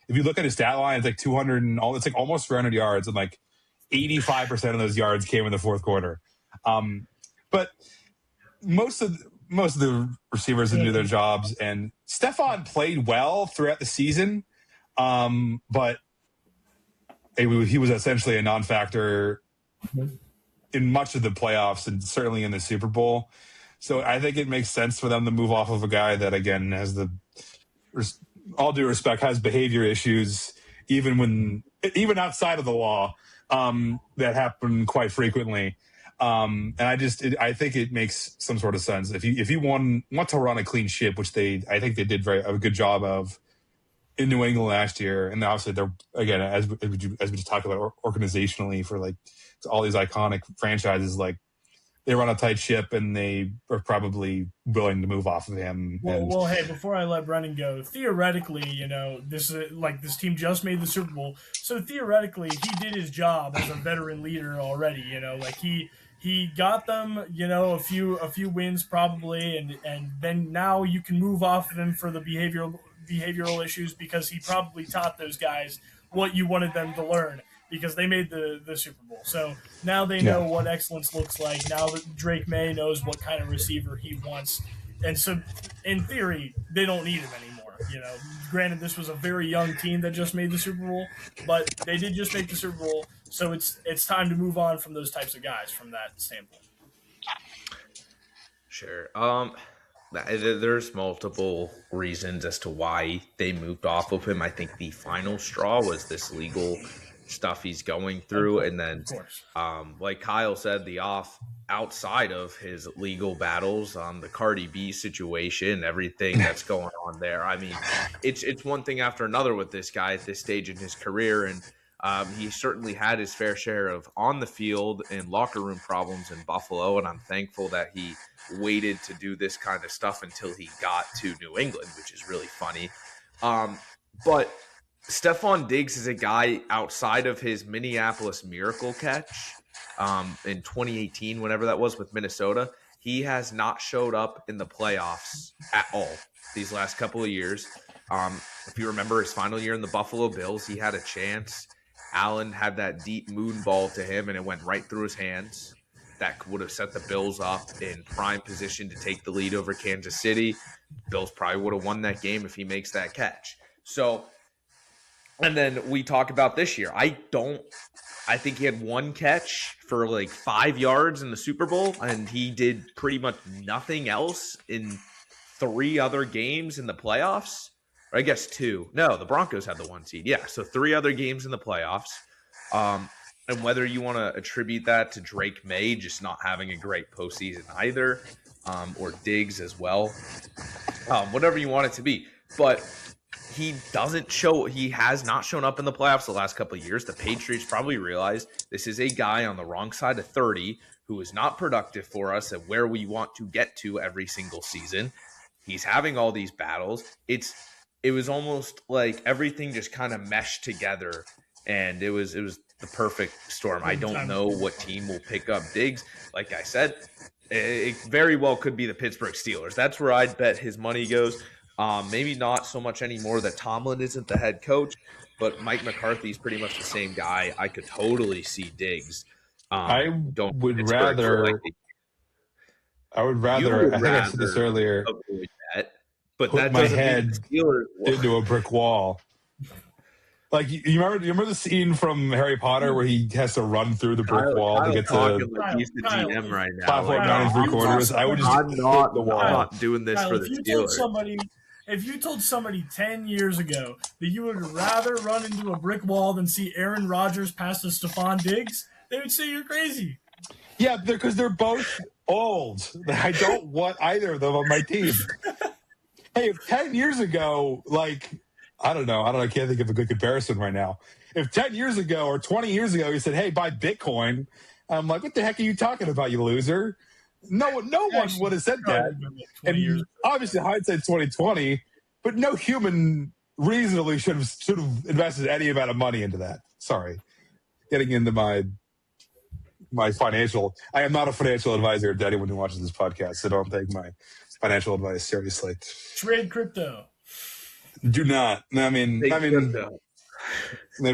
if you look at his stat line, it's like 200 and all. It's like almost 400 yards, and like 85% of those yards came in the fourth quarter. But most of the receivers didn't do their jobs, and Stephon played well throughout the season, but he was essentially a non-factor in much of the playoffs and certainly in the Super Bowl. So I think it makes sense for them to move off of a guy that, again, has all due respect, has behavior issues, even outside of the law, that happen quite frequently. And I think it makes some sort of sense if you want to run a clean ship, which I think they did a good job of in New England last year. And obviously they're, again, as we just talked about organizationally for like all these iconic franchises, like they run a tight ship and they are probably willing to move off of him. Well, hey, before I let Brennan go, theoretically, this team just made the Super Bowl, so theoretically he did his job as a veteran leader already. He got them, a few wins probably, and then now you can move off of him for the behavioral issues, because he probably taught those guys what you wanted them to learn, because they made the Super Bowl. So now they know what excellence looks like. Now that Drake May knows what kind of receiver he wants. And so in theory, they don't need him anymore. Granted, this was a very young team that just made the Super Bowl, but they did just make the Super Bowl. So it's time to move on from those types of guys from that standpoint. Sure. There's multiple reasons as to why they moved off of him. I think the final straw was this legal stuff he's going through, and then like Kyle said, outside of his legal battles, the Cardi B situation, everything that's going on there. I mean, it's one thing after another with this guy at this stage in his career, and he certainly had his fair share of on the field and locker room problems in Buffalo, and I'm thankful that he waited to do this kind of stuff until he got to New England, which is really funny. But Stephon Diggs is a guy outside of his Minneapolis Miracle catch in 2018, whenever that was with Minnesota. He has not showed up in the playoffs at all these last couple of years. If you remember his final year in the Buffalo Bills, he had a chance. Allen had that deep moon ball to him, and it went right through his hands. That would have set the Bills up in prime position to take the lead over Kansas City. Bills probably would have won that game if he makes that catch. So, and then we talk about this year. I think he had one catch for like 5 yards in the Super Bowl, and he did pretty much nothing else in 3 other games in the playoffs. Or I guess 2. No, the Broncos had the 1 seed. Yeah, so 3 other games in the playoffs. And whether you want to attribute that to Drake May just not having a great postseason either, or Diggs as well, whatever you want it to be. But he has not shown up in the playoffs the last couple of years. The Patriots probably realized this is a guy on the wrong side of 30 who is not productive for us at where we want to get to every single season. He's having all these battles. It was almost like everything just kind of meshed together, and it was the perfect storm. I don't know what team will pick up Diggs. Like I said, it very well could be the Pittsburgh Steelers. That's where I'd bet his money goes. Maybe not so much anymore that Tomlin isn't the head coach, but Mike McCarthy's pretty much the same guy. I could totally see Diggs. I would rather. I think I said this earlier. But put that my doesn't head mean the Steelers into a brick wall. Like you remember the scene from Harry Potter where he has to run through the brick wall to get talking to like he's the Kyle, GM right now. platform Like, 9 and 3/4. I would just I'm hit not, the wall. I'm not doing this Kyle, for the Steelers. If you told somebody 10 years ago that you would rather run into a brick wall than see Aaron Rodgers pass to Stephon Diggs, they would say you're crazy. Yeah, because they're both old. I don't want either of them on my team. Hey, if 10 years ago, like, I don't know, I can't think of a good comparison right now. If 10 years ago or 20 years ago he said, hey, buy Bitcoin, I'm like, what the heck are you talking about, you loser? No one would have said that. And obviously hindsight's 2020, but no human reasonably should have invested any amount of money into that. Sorry. Getting into my financial. I am not a financial advisor to anyone who watches this podcast, so don't take my financial advice seriously. Trade crypto. Do not. I mean, maybe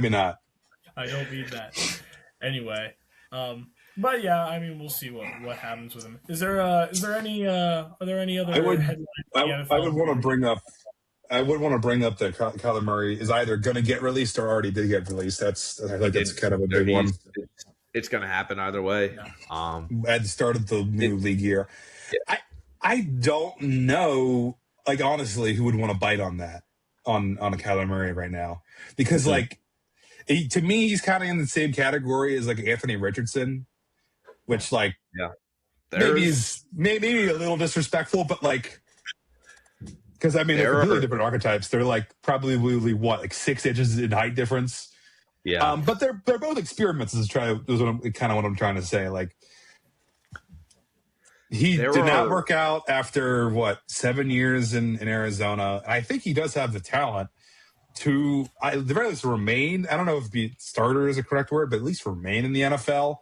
not. I don't need that. Anyway, but yeah, I mean, we'll see what happens with him. Are there any other headlines? I would want to bring up. I would want to bring up that Kyler Murray is either going to get released or already did get released. That's kind of a big one. It's going to happen either way. Yeah. At the start of the new league year, yeah. I don't know. Like honestly, who would want to bite on that on a Kyler Murray right now? Because to me, he's kind of in the same category as like Anthony Richardson, which maybe is maybe a little disrespectful, but like. Because I mean, they're completely different archetypes. They're like probably like 6 inches in height difference. Yeah. But they're both experiments. Is kind of what I'm trying to say. Like he did not work out after 7 years in Arizona. I think he does have the talent to the very least remain. I don't know if be starter is a correct word, but at least remain in the NFL.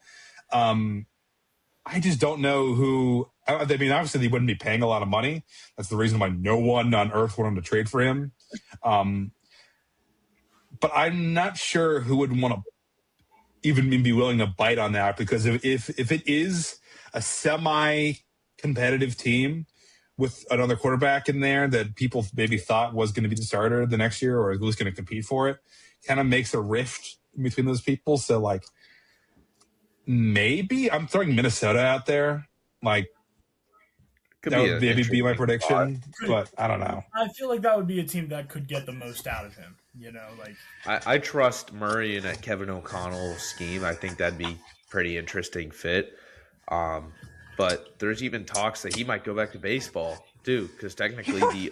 I just don't know who. I mean, obviously, they wouldn't be paying a lot of money. That's the reason why no one on earth wanted to trade for him. But I'm not sure who would want to even be willing to bite on that, because if it is a semi-competitive team with another quarterback in there that people maybe thought was going to be the starter the next year or who's going to compete for it, kind of makes a rift between those people. So, like, maybe I'm throwing Minnesota out there. Like, that would maybe be my prediction, but I don't know. I feel like that would be a team that could get the most out of him. You know, like I trust Murray in a Kevin O'Connell scheme. I think that'd be pretty interesting fit. But there's even talks that he might go back to baseball too, because technically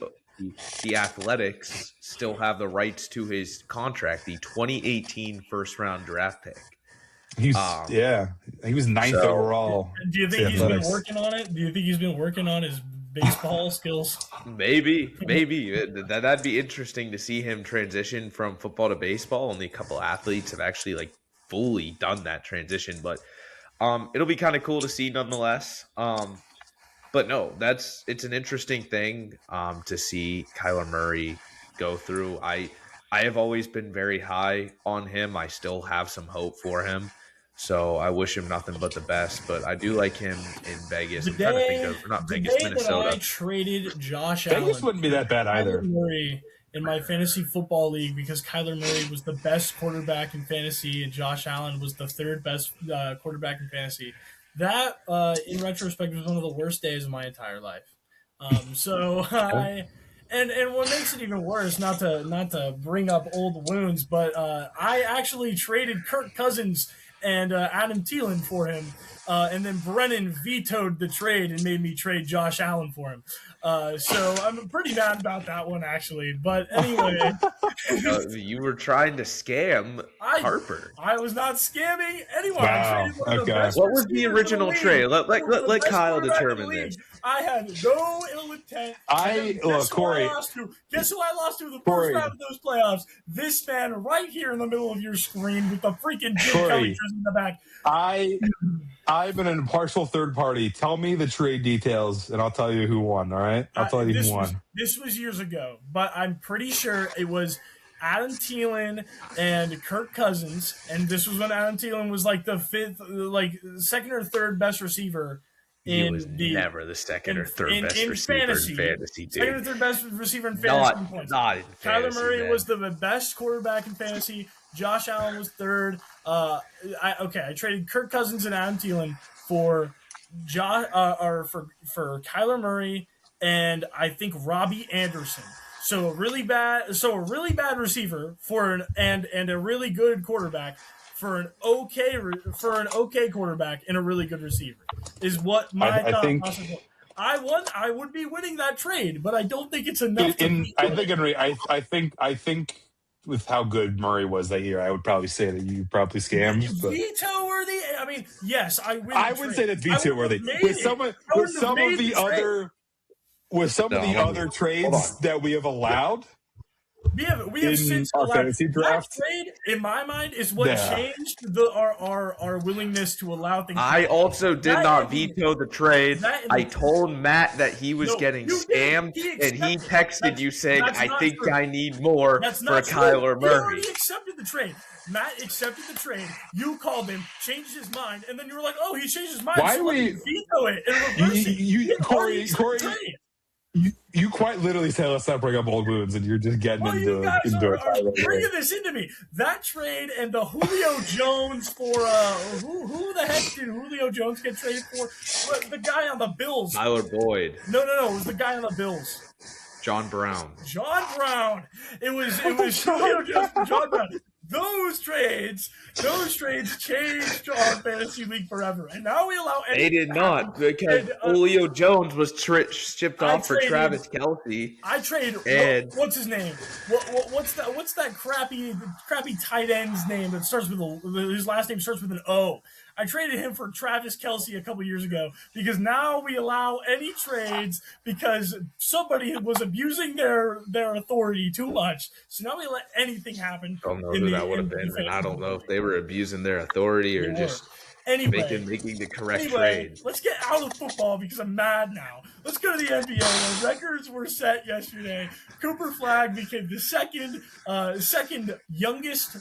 the Athletics still have the rights to his contract, the 2018 first-round draft pick. He was 9th overall. Do you think he's been working on it? Do you think he's been working on his baseball skills? Maybe. That'd be interesting to see him transition from football to baseball. Only a couple athletes have actually fully done that transition, but it'll be kind of cool to see nonetheless. But no, it's an interesting thing to see Kyler Murray go through. I have always been very high on him. I still have some hope for him. So I wish him nothing but the best, but I do like him in Vegas. I'm trying to think of Minnesota. I traded Josh Vegas Allen. wouldn't be that bad either. Kyler Murray in my fantasy football league because Kyler Murray was the best quarterback in fantasy and Josh Allen was the third best quarterback in fantasy. That, in retrospect, was one of the worst days of my entire life. And what makes it even worse, not to bring up old wounds, but I actually traded Kirk Cousins and Adam Thielen for him, and then Brennan vetoed the trade and made me trade Josh Allen for him. So I'm pretty mad about that one, actually. But anyway. You were trying to scam Harper. I was not scamming anyone. Wow. What was the original trade? Let Kyle determine this. I had no ill intent. Korey. Guess who I lost to the first round of those playoffs? This man right here in the middle of your screen with the freaking Jim Kelly jersey in the back. I'm an impartial third party. Tell me the trade details, and I'll tell you who won, all right? I'll tell you who won. This was years ago, but I'm pretty sure it was Adam Thielen and Kirk Cousins, and this was when Adam Thielen was like the second or third best receiver He was never the second or third best receiver fantasy. in fantasy, dude. Second or third best receiver in fantasy. Not in fantasy. Kyler Murray man. was the best quarterback in fantasy. Josh Allen was third. I traded Kirk Cousins and Adam Thielen for for Kyler Murray and I think Robbie Anderson. So a really bad receiver and a really good quarterback for an okay quarterback and a really good receiver is what my thought process was. I would be winning that trade, but I don't think it's enough. I think with how good Murray was that year, I would probably say that you probably scammed. Veto worthy? I mean, yes, I win. I would say that veto worthy. With some of the other trades that we have allowed. We have since allowed that trade, in my mind, is what changed our willingness to allow things. I also did not veto the trade. I told Matt that he was getting scammed, and he texted you saying, "I think I need more for Kyler Murray." He already accepted the trade. Matt accepted the trade. You called him, changed his mind, and then you were like, "Oh, he changed his mind." Why so we veto it and reverse it? Korey? You quite literally say let's not bring up old wounds, and you're just getting into it. Bringing this into me. That trade and the Julio Jones for who the heck did Julio Jones get traded for? The guy on the Bills. Tyler Boyd. No. It was the guy on the Bills. John Brown. It was Julio Jones for John Brown. Those trades changed our fantasy league forever, and now we allow. They did not, because Julio Jones was shipped off for Travis Kelce. I traded. What's his name? What's that crappy tight end's name that starts with his last name starts with an O? I traded him for Travis Kelce a couple years ago because now we allow any trades because somebody was abusing their authority too much. So now we let anything happen. I don't know who that would have been, and I don't know if they were abusing their authority or just making the correct trade. Let's get out of football because I'm mad now. Let's go to the NBA. The records were set yesterday. Cooper Flagg became the second youngest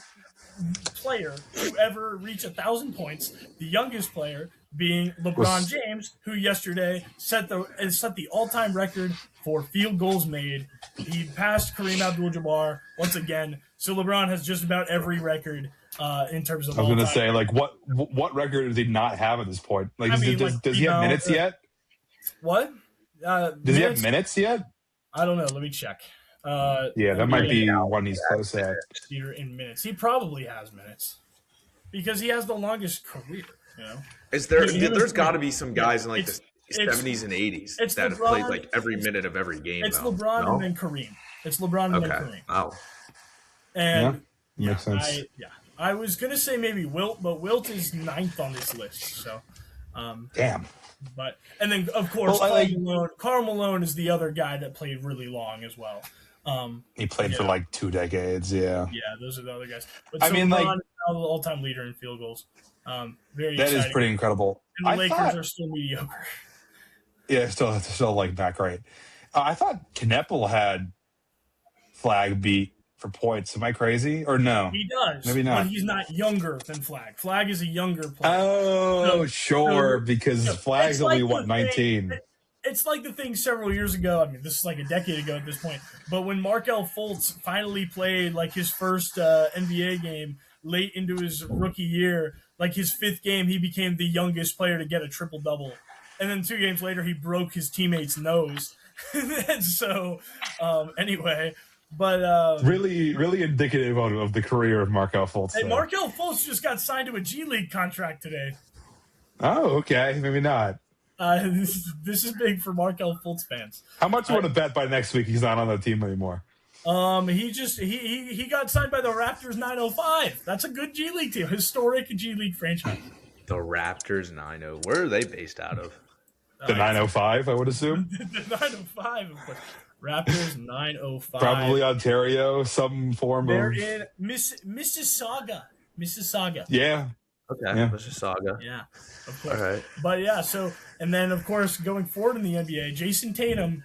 player to ever reach 1,000 points. The youngest player being LeBron James, who yesterday set the all-time record for field goals made. He passed Kareem Abdul-Jabbar once again. So LeBron has just about every record in terms of. I was going to say, like, what record does he not have at this point? Like, does he have minutes yet? What? Does he have minutes yet? I don't know. Let me check. That might be one he's close at. In minutes, he probably has minutes because he has the longest career. You know, there's got to be some guys in like the 70s and 80s that have played like every minute of every game. It's LeBron and then Kareem. It's LeBron and then Kareem. Oh, and makes sense. I was gonna say maybe Wilt, but Wilt is 9th on this list. So, damn. But and then of course Karl Malone is the other guy that played really long as well. He played for like 2 decades. Yeah, those are the other guys. But LeBron is now the all-time leader in field goals. Very that exciting. Is pretty incredible. And the Lakers are still mediocre. Yeah, still like not great. I thought Knepel had Flagg beat for points. Am I crazy or no? He does. Maybe not. But he's not younger than Flagg. Flagg is a younger player. Oh, sure, because Flagg's only 19. It's like the thing several years ago. I mean, this is like a decade ago at this point. But when Markelle Fultz finally played like his first NBA game late into his rookie year, like his 5th game, he became the youngest player to get a triple-double. And then 2 games later, he broke his teammate's nose. And so, anyway, but really indicative of the career of Markelle Fultz. Hey, Markelle Fultz just got signed to a G League contract today. Oh, okay, maybe not. This is big for Markelle Fultz fans. How much you want to bet by next week he's not on the team anymore? He got signed by the Raptors 905. That's a good G League team, historic G League franchise. The Raptors 90. Where are they based out of? The 905, I would assume. The 905, of course. Raptors 905. Probably Ontario, some form They're of. They're in Mississauga. Yeah. Okay, yeah. Mississauga. Yeah, of course. All right. But yeah, so, and then of course, going forward in the NBA, Jason Tatum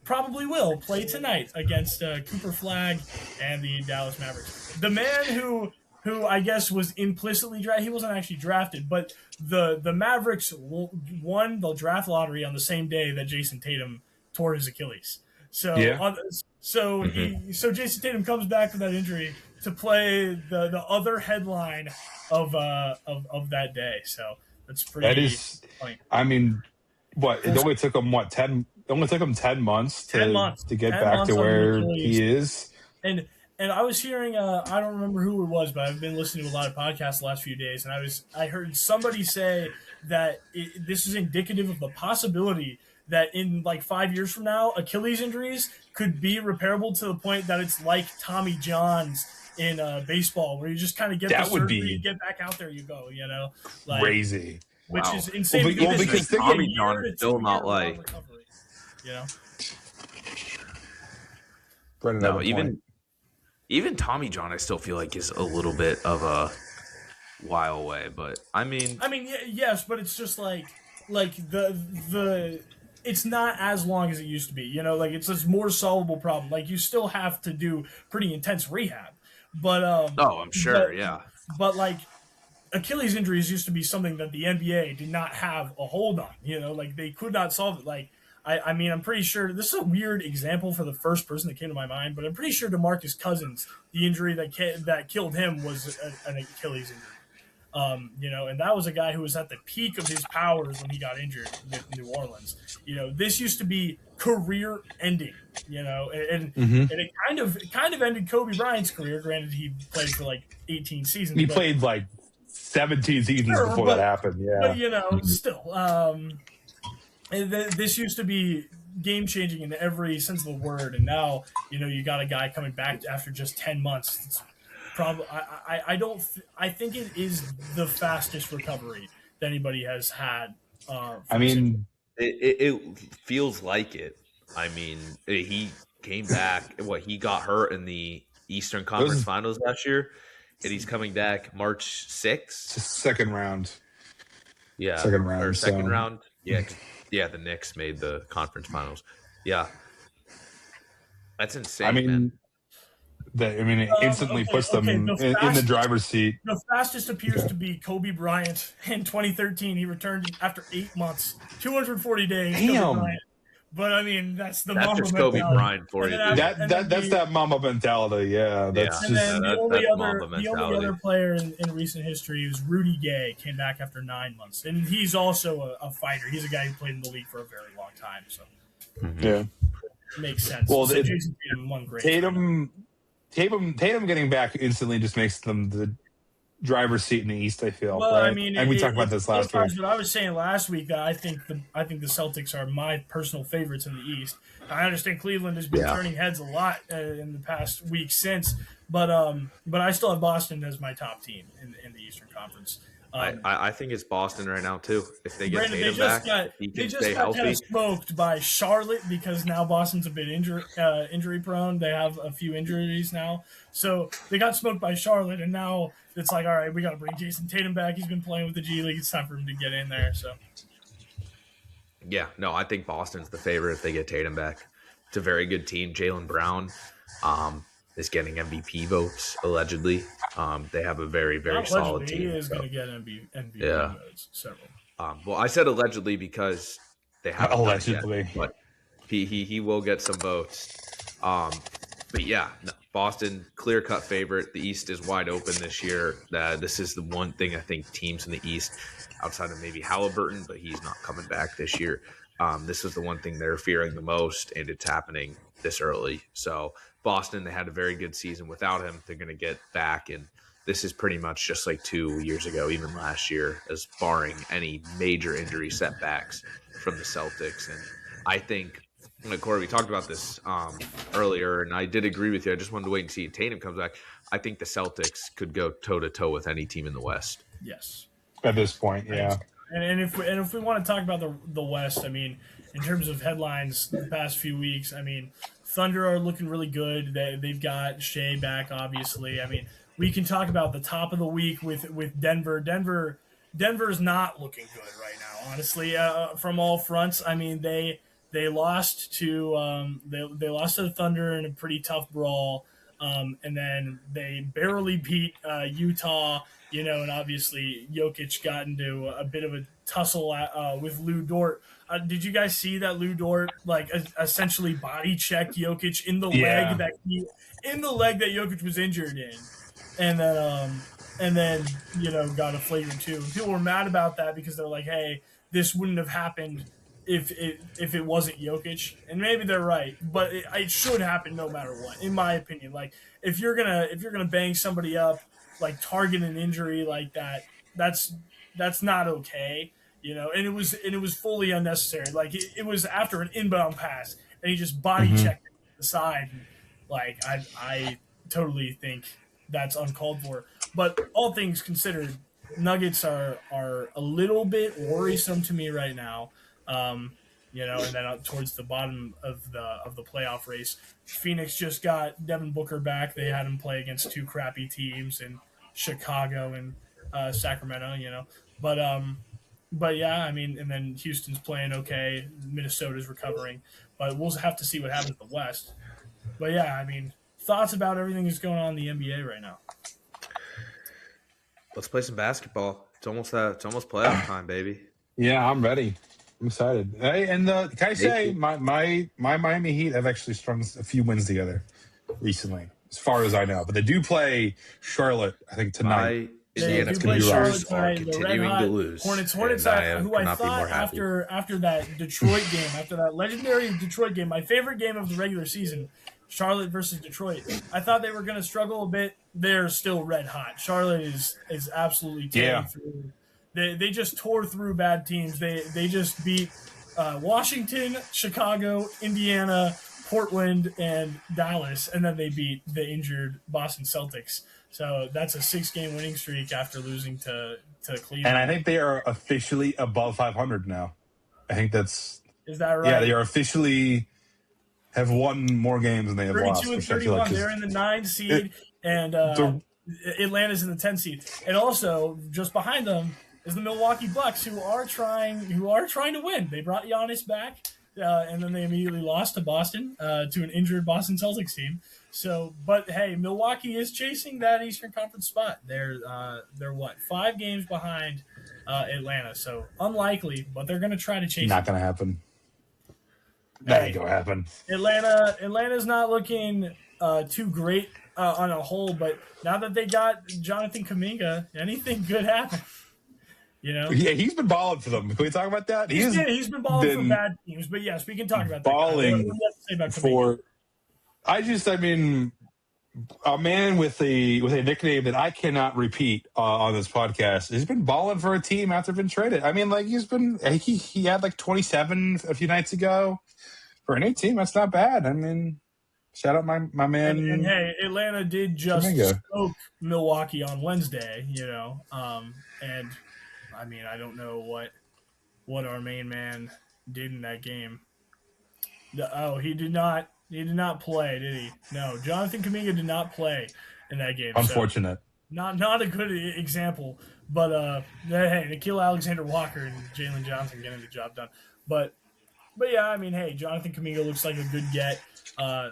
probably will play tonight against Cooper Flagg and the Dallas Mavericks. The man who who I guess was implicitly drafted. He wasn't actually drafted, but the Mavericks won the draft lottery on the same day that Jason Tatum tore his Achilles. So so Jason Tatum comes back from that injury to play the other headline of that day. So that's pretty. That is funny. I mean, it only took him 10 it only took him 10 months to get back to where he is. And I was hearing, I don't remember who it was, but I've been listening to a lot of podcasts the last few days, and I heard somebody say that this is indicative of the possibility that in like 5 years from now, Achilles injuries could be repairable to the point that it's like Tommy John's in baseball, where you just kind of get the surgery, you get back out there, you go, like, crazy, which is insane. Because Tommy John is still not like, recovery, Brennan, no, even Tommy John, I still feel like is a little bit of a while away. But I mean, yes, but it's just like the it's not as long as it used to be. Like it's a more solvable problem. Like you still have to do pretty intense rehab, but I'm sure, yeah. But like Achilles injuries used to be something that the NBA did not have a hold on. Like they could not solve it. Like. I mean, I'm pretty sure this is a weird example for the first person that came to my mind, but I'm pretty sure DeMarcus Cousins, the injury that killed him was an Achilles injury. And that was a guy who was at the peak of his powers when he got injured with New Orleans. This used to be career ending. And it kind of ended Kobe Bryant's career. Granted, he played for like 18 seasons. He played like 17 seasons before that happened. Yeah, but still. This used to be game-changing in every sense of the word, and now you got a guy coming back after just 10 months. It's probably I think it is the fastest recovery that anybody has had. It feels like it. I mean, he came back. He got hurt in the Eastern Conference Finals last year, and he's coming back March 6th. Second round. Yeah, second round. Yeah. Yeah, the Knicks made the conference finals. Yeah, that's insane. It instantly puts them in the driver's seat. The fastest appears to be Kobe Bryant in 2013. He returned after 8 months, 240 days. Damn. Kobe Bryant. But I mean, that's Mamba just mentality. Kobe Bryant for you. That's that Mamba mentality. Yeah, that's and then the only other player in recent history was Rudy Gay. Came back after 9 months, and he's also a fighter. He's a guy who played in the league for a very long time. So yeah, makes sense. Well, so Jason Tatum won great. Tatum getting back instantly just makes them the driver's seat in the East. I feel. Well, right? I mean, and we talked about this last week. But I was saying last week that I think the Celtics are my personal favorites in the East. I understand Cleveland has been turning heads a lot in the past week since, but I still have Boston as my top team in the Eastern Conference. I think it's Boston right now too. If they get Brandon, Tatum back, he can stay healthy. Kind of smoked by Charlotte because now Boston's a bit injury prone. They have a few injuries now, so they got smoked by Charlotte, and now it's like, all right, we got to bring Jason Tatum back. He's been playing with the G League. It's time for him to get in there. So, yeah, no, I think Boston's the favorite if they get Tatum back. It's a very good team. Jaylen Brown is getting MVP votes allegedly. They have a very, very solid team. He is going to get MVP votes. Several. Well, I said allegedly because they have allegedly, yet, but he will get some votes. But yeah, Boston clear-cut favorite. The East is wide open this year. This is the one thing I think teams in the East, outside of maybe Halliburton, but he's not coming back this year. This is the one thing they're fearing the most, and it's happening this early. So Boston, they had a very good season without him. They're going to get back, and this is pretty much just like 2 years ago, even last year, as barring any major injury setbacks from the Celtics. And I think, Korey, we talked about this earlier, and I did agree with you. I just wanted to wait and see if Tatum comes back. I think the Celtics could go toe-to-toe with any team in the West. Yes. At this point, yeah. And if we want to talk about the West, I mean, in terms of headlines the past few weeks, I mean, Thunder are looking really good. They've got Shea back, obviously. I mean, we can talk about the top of the week with Denver. Denver's not looking good right now, honestly, from all fronts. I mean, they lost to the Thunder in a pretty tough brawl. And then they barely beat Utah, and obviously Jokic got into a bit of a tussle with Lou Dort. Did you guys see that Lou Dort essentially body checked Jokic in the leg that Jokic was injured in, and then got a flagrant 2. And people were mad about that because they're like, hey, this wouldn't have happened if it wasn't Jokic, and maybe they're right, but it should happen no matter what, in my opinion. Like if you're gonna bang somebody up, like target an injury like that, that's not okay, And it was fully unnecessary. Like it was after an inbound pass, and he just body checked the side. And, like I totally think that's uncalled for. But all things considered, Nuggets are a little bit worrisome to me right now. And then towards the bottom of the playoff race, Phoenix just got Devin Booker back. They had him play against 2 crappy teams in Chicago and Sacramento. But yeah, I mean, and then Houston's playing okay. Minnesota's recovering, but we'll have to see what happens in the West. But yeah, I mean, thoughts about everything that's going on in the NBA right now? Let's play some basketball. It's almost playoff time, baby. Yeah, I'm ready. I'm excited. Hey, and can I say my Miami Heat have actually strung a few wins together recently, as far as I know. But they do play Charlotte, I think, tonight. Indiana Pacers are continuing to lose. Hornets, who I thought after that Detroit game, after that legendary Detroit game, my favorite game of the regular season, Charlotte versus Detroit, I thought they were going to struggle a bit. They're still red hot. Charlotte is absolutely tearing through. They just tore through bad teams. They just beat Washington, Chicago, Indiana, Portland, and Dallas, and then they beat the injured Boston Celtics. So that's a 6-game winning streak after losing to Cleveland. And I think they are officially above 500 now. I think that's... Is that right? Yeah, they are officially have won more games than they have lost. 32 and 31. Like they're in the 9 seed, and Atlanta's in the 10 seed. And also, just behind them is the Milwaukee Bucks, who are trying to win. They brought Giannis back, and then they immediately lost to Boston, to an injured Boston Celtics team. So, but hey, Milwaukee is chasing that Eastern Conference spot. They're 5 games behind Atlanta. So unlikely, but they're going to try to chase. Not going to happen. That ain't going to happen. Atlanta's not looking too great on a whole, but now that they got Jonathan Kuminga, anything could happen. Yeah, he's been balling for them. Can we talk about that? He's been balling for bad teams, but yes, we can talk about balling that. What do you have to say about Kuminga? I mean, a man with a nickname that I cannot repeat on this podcast has been balling for a team after being traded. I mean, like he had like 27 a few nights ago for an 8 team. That's not bad. I mean, shout out my man. And hey, Atlanta did just smoke Milwaukee on Wednesday, and I mean, I don't know what our main man did in that game. He did not. He did not play, did he? No, Jonathan Kuminga did not play in that game. Unfortunate. So not a good example. But hey, Nickeil Alexander-Walker and Jalen Johnson getting the job done. But yeah, I mean, hey, Jonathan Kuminga looks like a good get.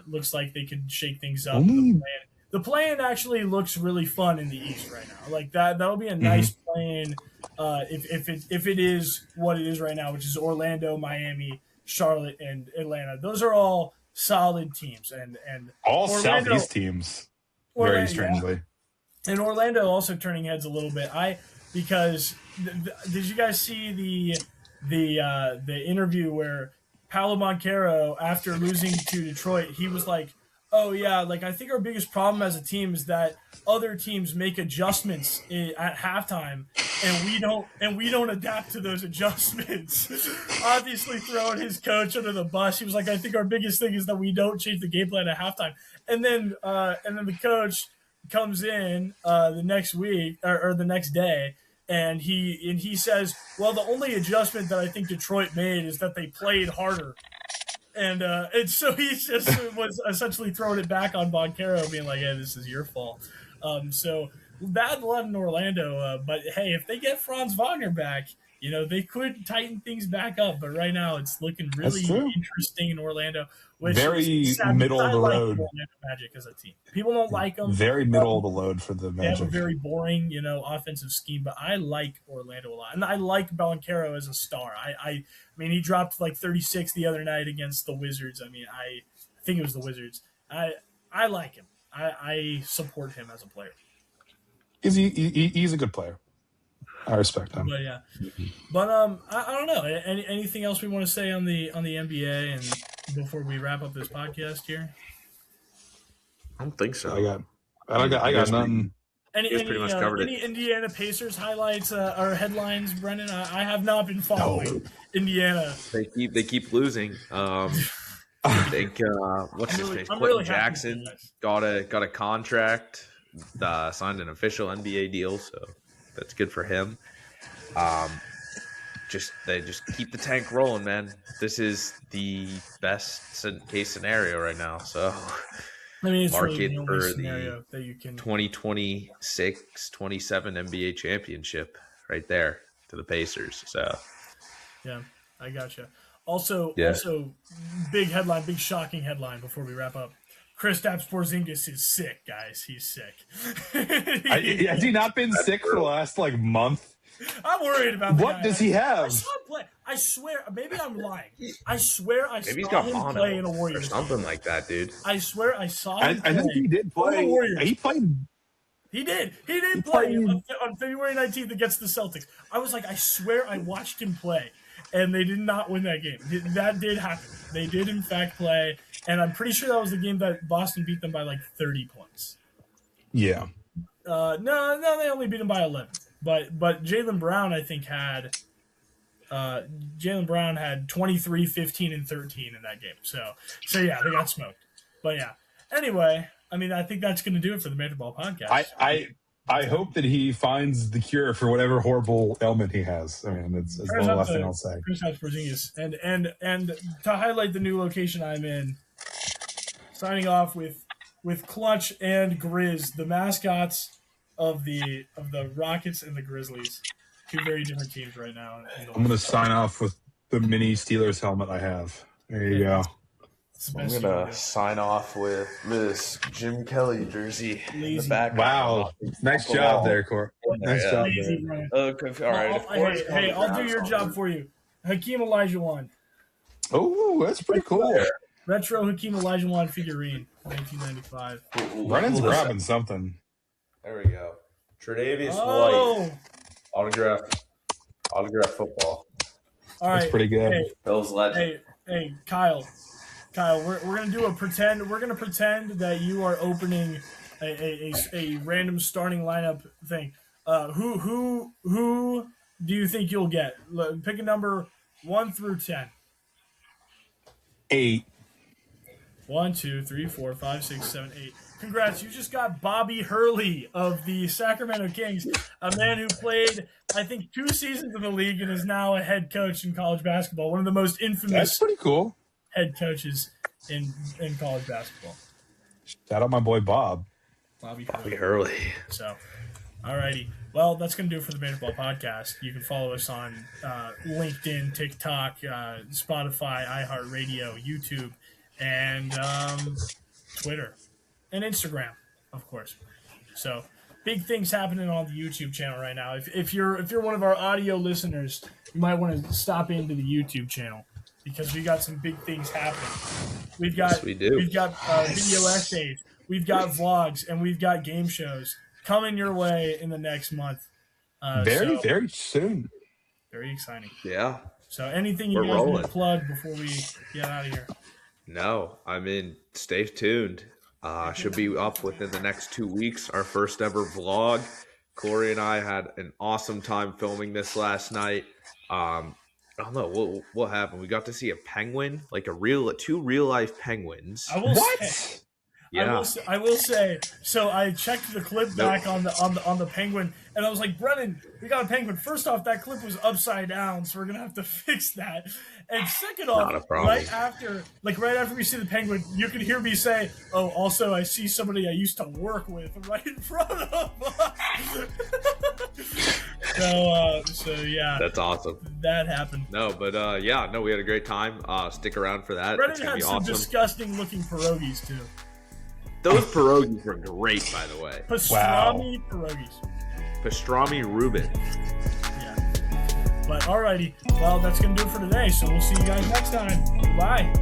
Looks like they could shake things up. The play-in actually looks really fun in the East right now. Like that'll be a nice play-in if it is what it is right now, which is Orlando, Miami, Charlotte, and Atlanta. Those are all solid teams, and all Orlando, Southeast teams, very strangely. Yeah. And Orlando also turning heads a little bit. Because did you guys see the interview where Paolo Banchero, after losing to Detroit, he was like, "Oh yeah, like I think our biggest problem as a team is that other teams make adjustments at halftime, and we don't adapt to those adjustments." Obviously, throwing his coach under the bus, he was like, "I think our biggest thing is that we don't change the game plan at halftime." And then the coach comes in the next week or the next day, and he says, "Well, the only adjustment that I think Detroit made is that they played harder." And so he just was essentially throwing it back on Banchero, being like, "Hey, this is your fault." So bad blood in Orlando. But hey, if they get Franz Wagner back, they could tighten things back up. But right now, it's looking That's really true. interesting in Orlando, which is Very sad middle because of the I like road. the Orlando Magic as a team. People don't like them. Very middle of the load for the They have a Magic. very boring, offensive scheme, but I like Orlando a lot, and I like Banchero as a star. I mean, he dropped like 36 the other night against the Wizards. I mean, I think it was the Wizards. I like him. I support him as a player. He's a good player. I respect him. But yeah, but I don't know. Anything else we want to say on the NBA and before we wrap up this podcast here? I don't think so. I got nothing. Any Indiana Pacers highlights or headlines, Brennan? I have not been following Indiana. They keep losing. I think what's his name? Quentin Jackson got a contract, signed an official NBA deal, so that's good for him. They just keep the tank rolling, man. This is the best case scenario right now. So I mean, it's market really the only for scenario that you can 2026-27 NBA championship right there to the Pacers. So yeah, I gotcha. Also, big headline, big shocking headline before we wrap up. Kristaps Porzingis is sick, guys. He's sick. Has he not been sick for the last month? I'm worried about what does he have? I saw him play. I swear, maybe I'm lying. I swear I maybe saw him play in a Warriors or something like that, dude. I swear I saw him play. I think he did play. He played. He did. He did play on February 19th against the Celtics. I was like, I swear I watched him play, and they did not win that game. That did happen. They did, in fact, play, and I'm pretty sure that was the game that Boston beat them by 30 points. Yeah. No, they only beat them by 11. But Jaylen Brown, I think, had 23, 15, and 13 in that game. So yeah, they got smoked. But yeah. Anyway, I mean, I think that's going to do it for the Banter Ball podcast. I hope that he finds the cure for whatever horrible ailment he has. I mean, it's the last thing I'll say. Kristaps Porzingis. And to highlight the new location I'm in, signing off with Clutch and Grizz, the mascots of the Rockets and the Grizzlies. Two very different teams right now. I'm going to sign off with the mini Steelers helmet I have. There you go. I'm going to sign off with this Jim Kelly jersey in the back. Wow. Nice job there, Korey. Nice job there. Okay, all right. Hey, I'll do your job for you. Hakeem Olajuwon. Oh, that's pretty cool. Retro Hakeem Olajuwon figurine, 1995. Brennan's grabbing something. There we go. Tre'Davious White. Autograph football. All right. That's pretty good. Hey, Bill's legend. Hey, Kyle, we're gonna do a pretend. We're gonna pretend that you are opening a random starting lineup thing. Who do you think you'll get? Pick a number 1 through 10. 8. 1, 2, 3, 4, 5, 6, 7, 8. Congrats, you just got Bobby Hurley of the Sacramento Kings, a man who played, I think, 2 seasons in the league and is now a head coach in college basketball. One of the most infamous That's pretty cool. head coaches in college basketball. Shout out my boy Bob. Bobby Hurley. So, alrighty. Well, that's going to do it for the Banter Ball podcast. You can follow us on LinkedIn, TikTok, Spotify, iHeartRadio, YouTube, and Twitter. And Instagram, of course. So, big things happening on the YouTube channel right now. If you're one of our audio listeners, you might want to stop into the YouTube channel because we got some big things happening. We've got video essays, we've got vlogs, and we've got game shows coming your way in the next month. Very soon. Very exciting. Yeah. So, anything you guys want to plug before we get out of here? No, I mean, stay tuned. Should be up within the next 2 weeks. Our first ever vlog. Korey and I had an awesome time filming this last night. I don't know what happened. We got to see a penguin, like two real life penguins. What? Yeah. I will say. So I checked the clip back on the penguin, and I was like, Brennan, we got a penguin. First off, that clip was upside down, so we're gonna have to fix that. And second off, right after we see the penguin, you can hear me say, "Oh, also I see somebody I used to work with right in front of us." So yeah, that's awesome. That happened. No, but we had a great time. Stick around for that. Brennan had some disgusting looking pierogies too. Those pierogies were great, by the way. Pastrami pierogies. Pastrami Reuben. Yeah. But alrighty, well, that's gonna do it for today. So we'll see you guys next time. Bye.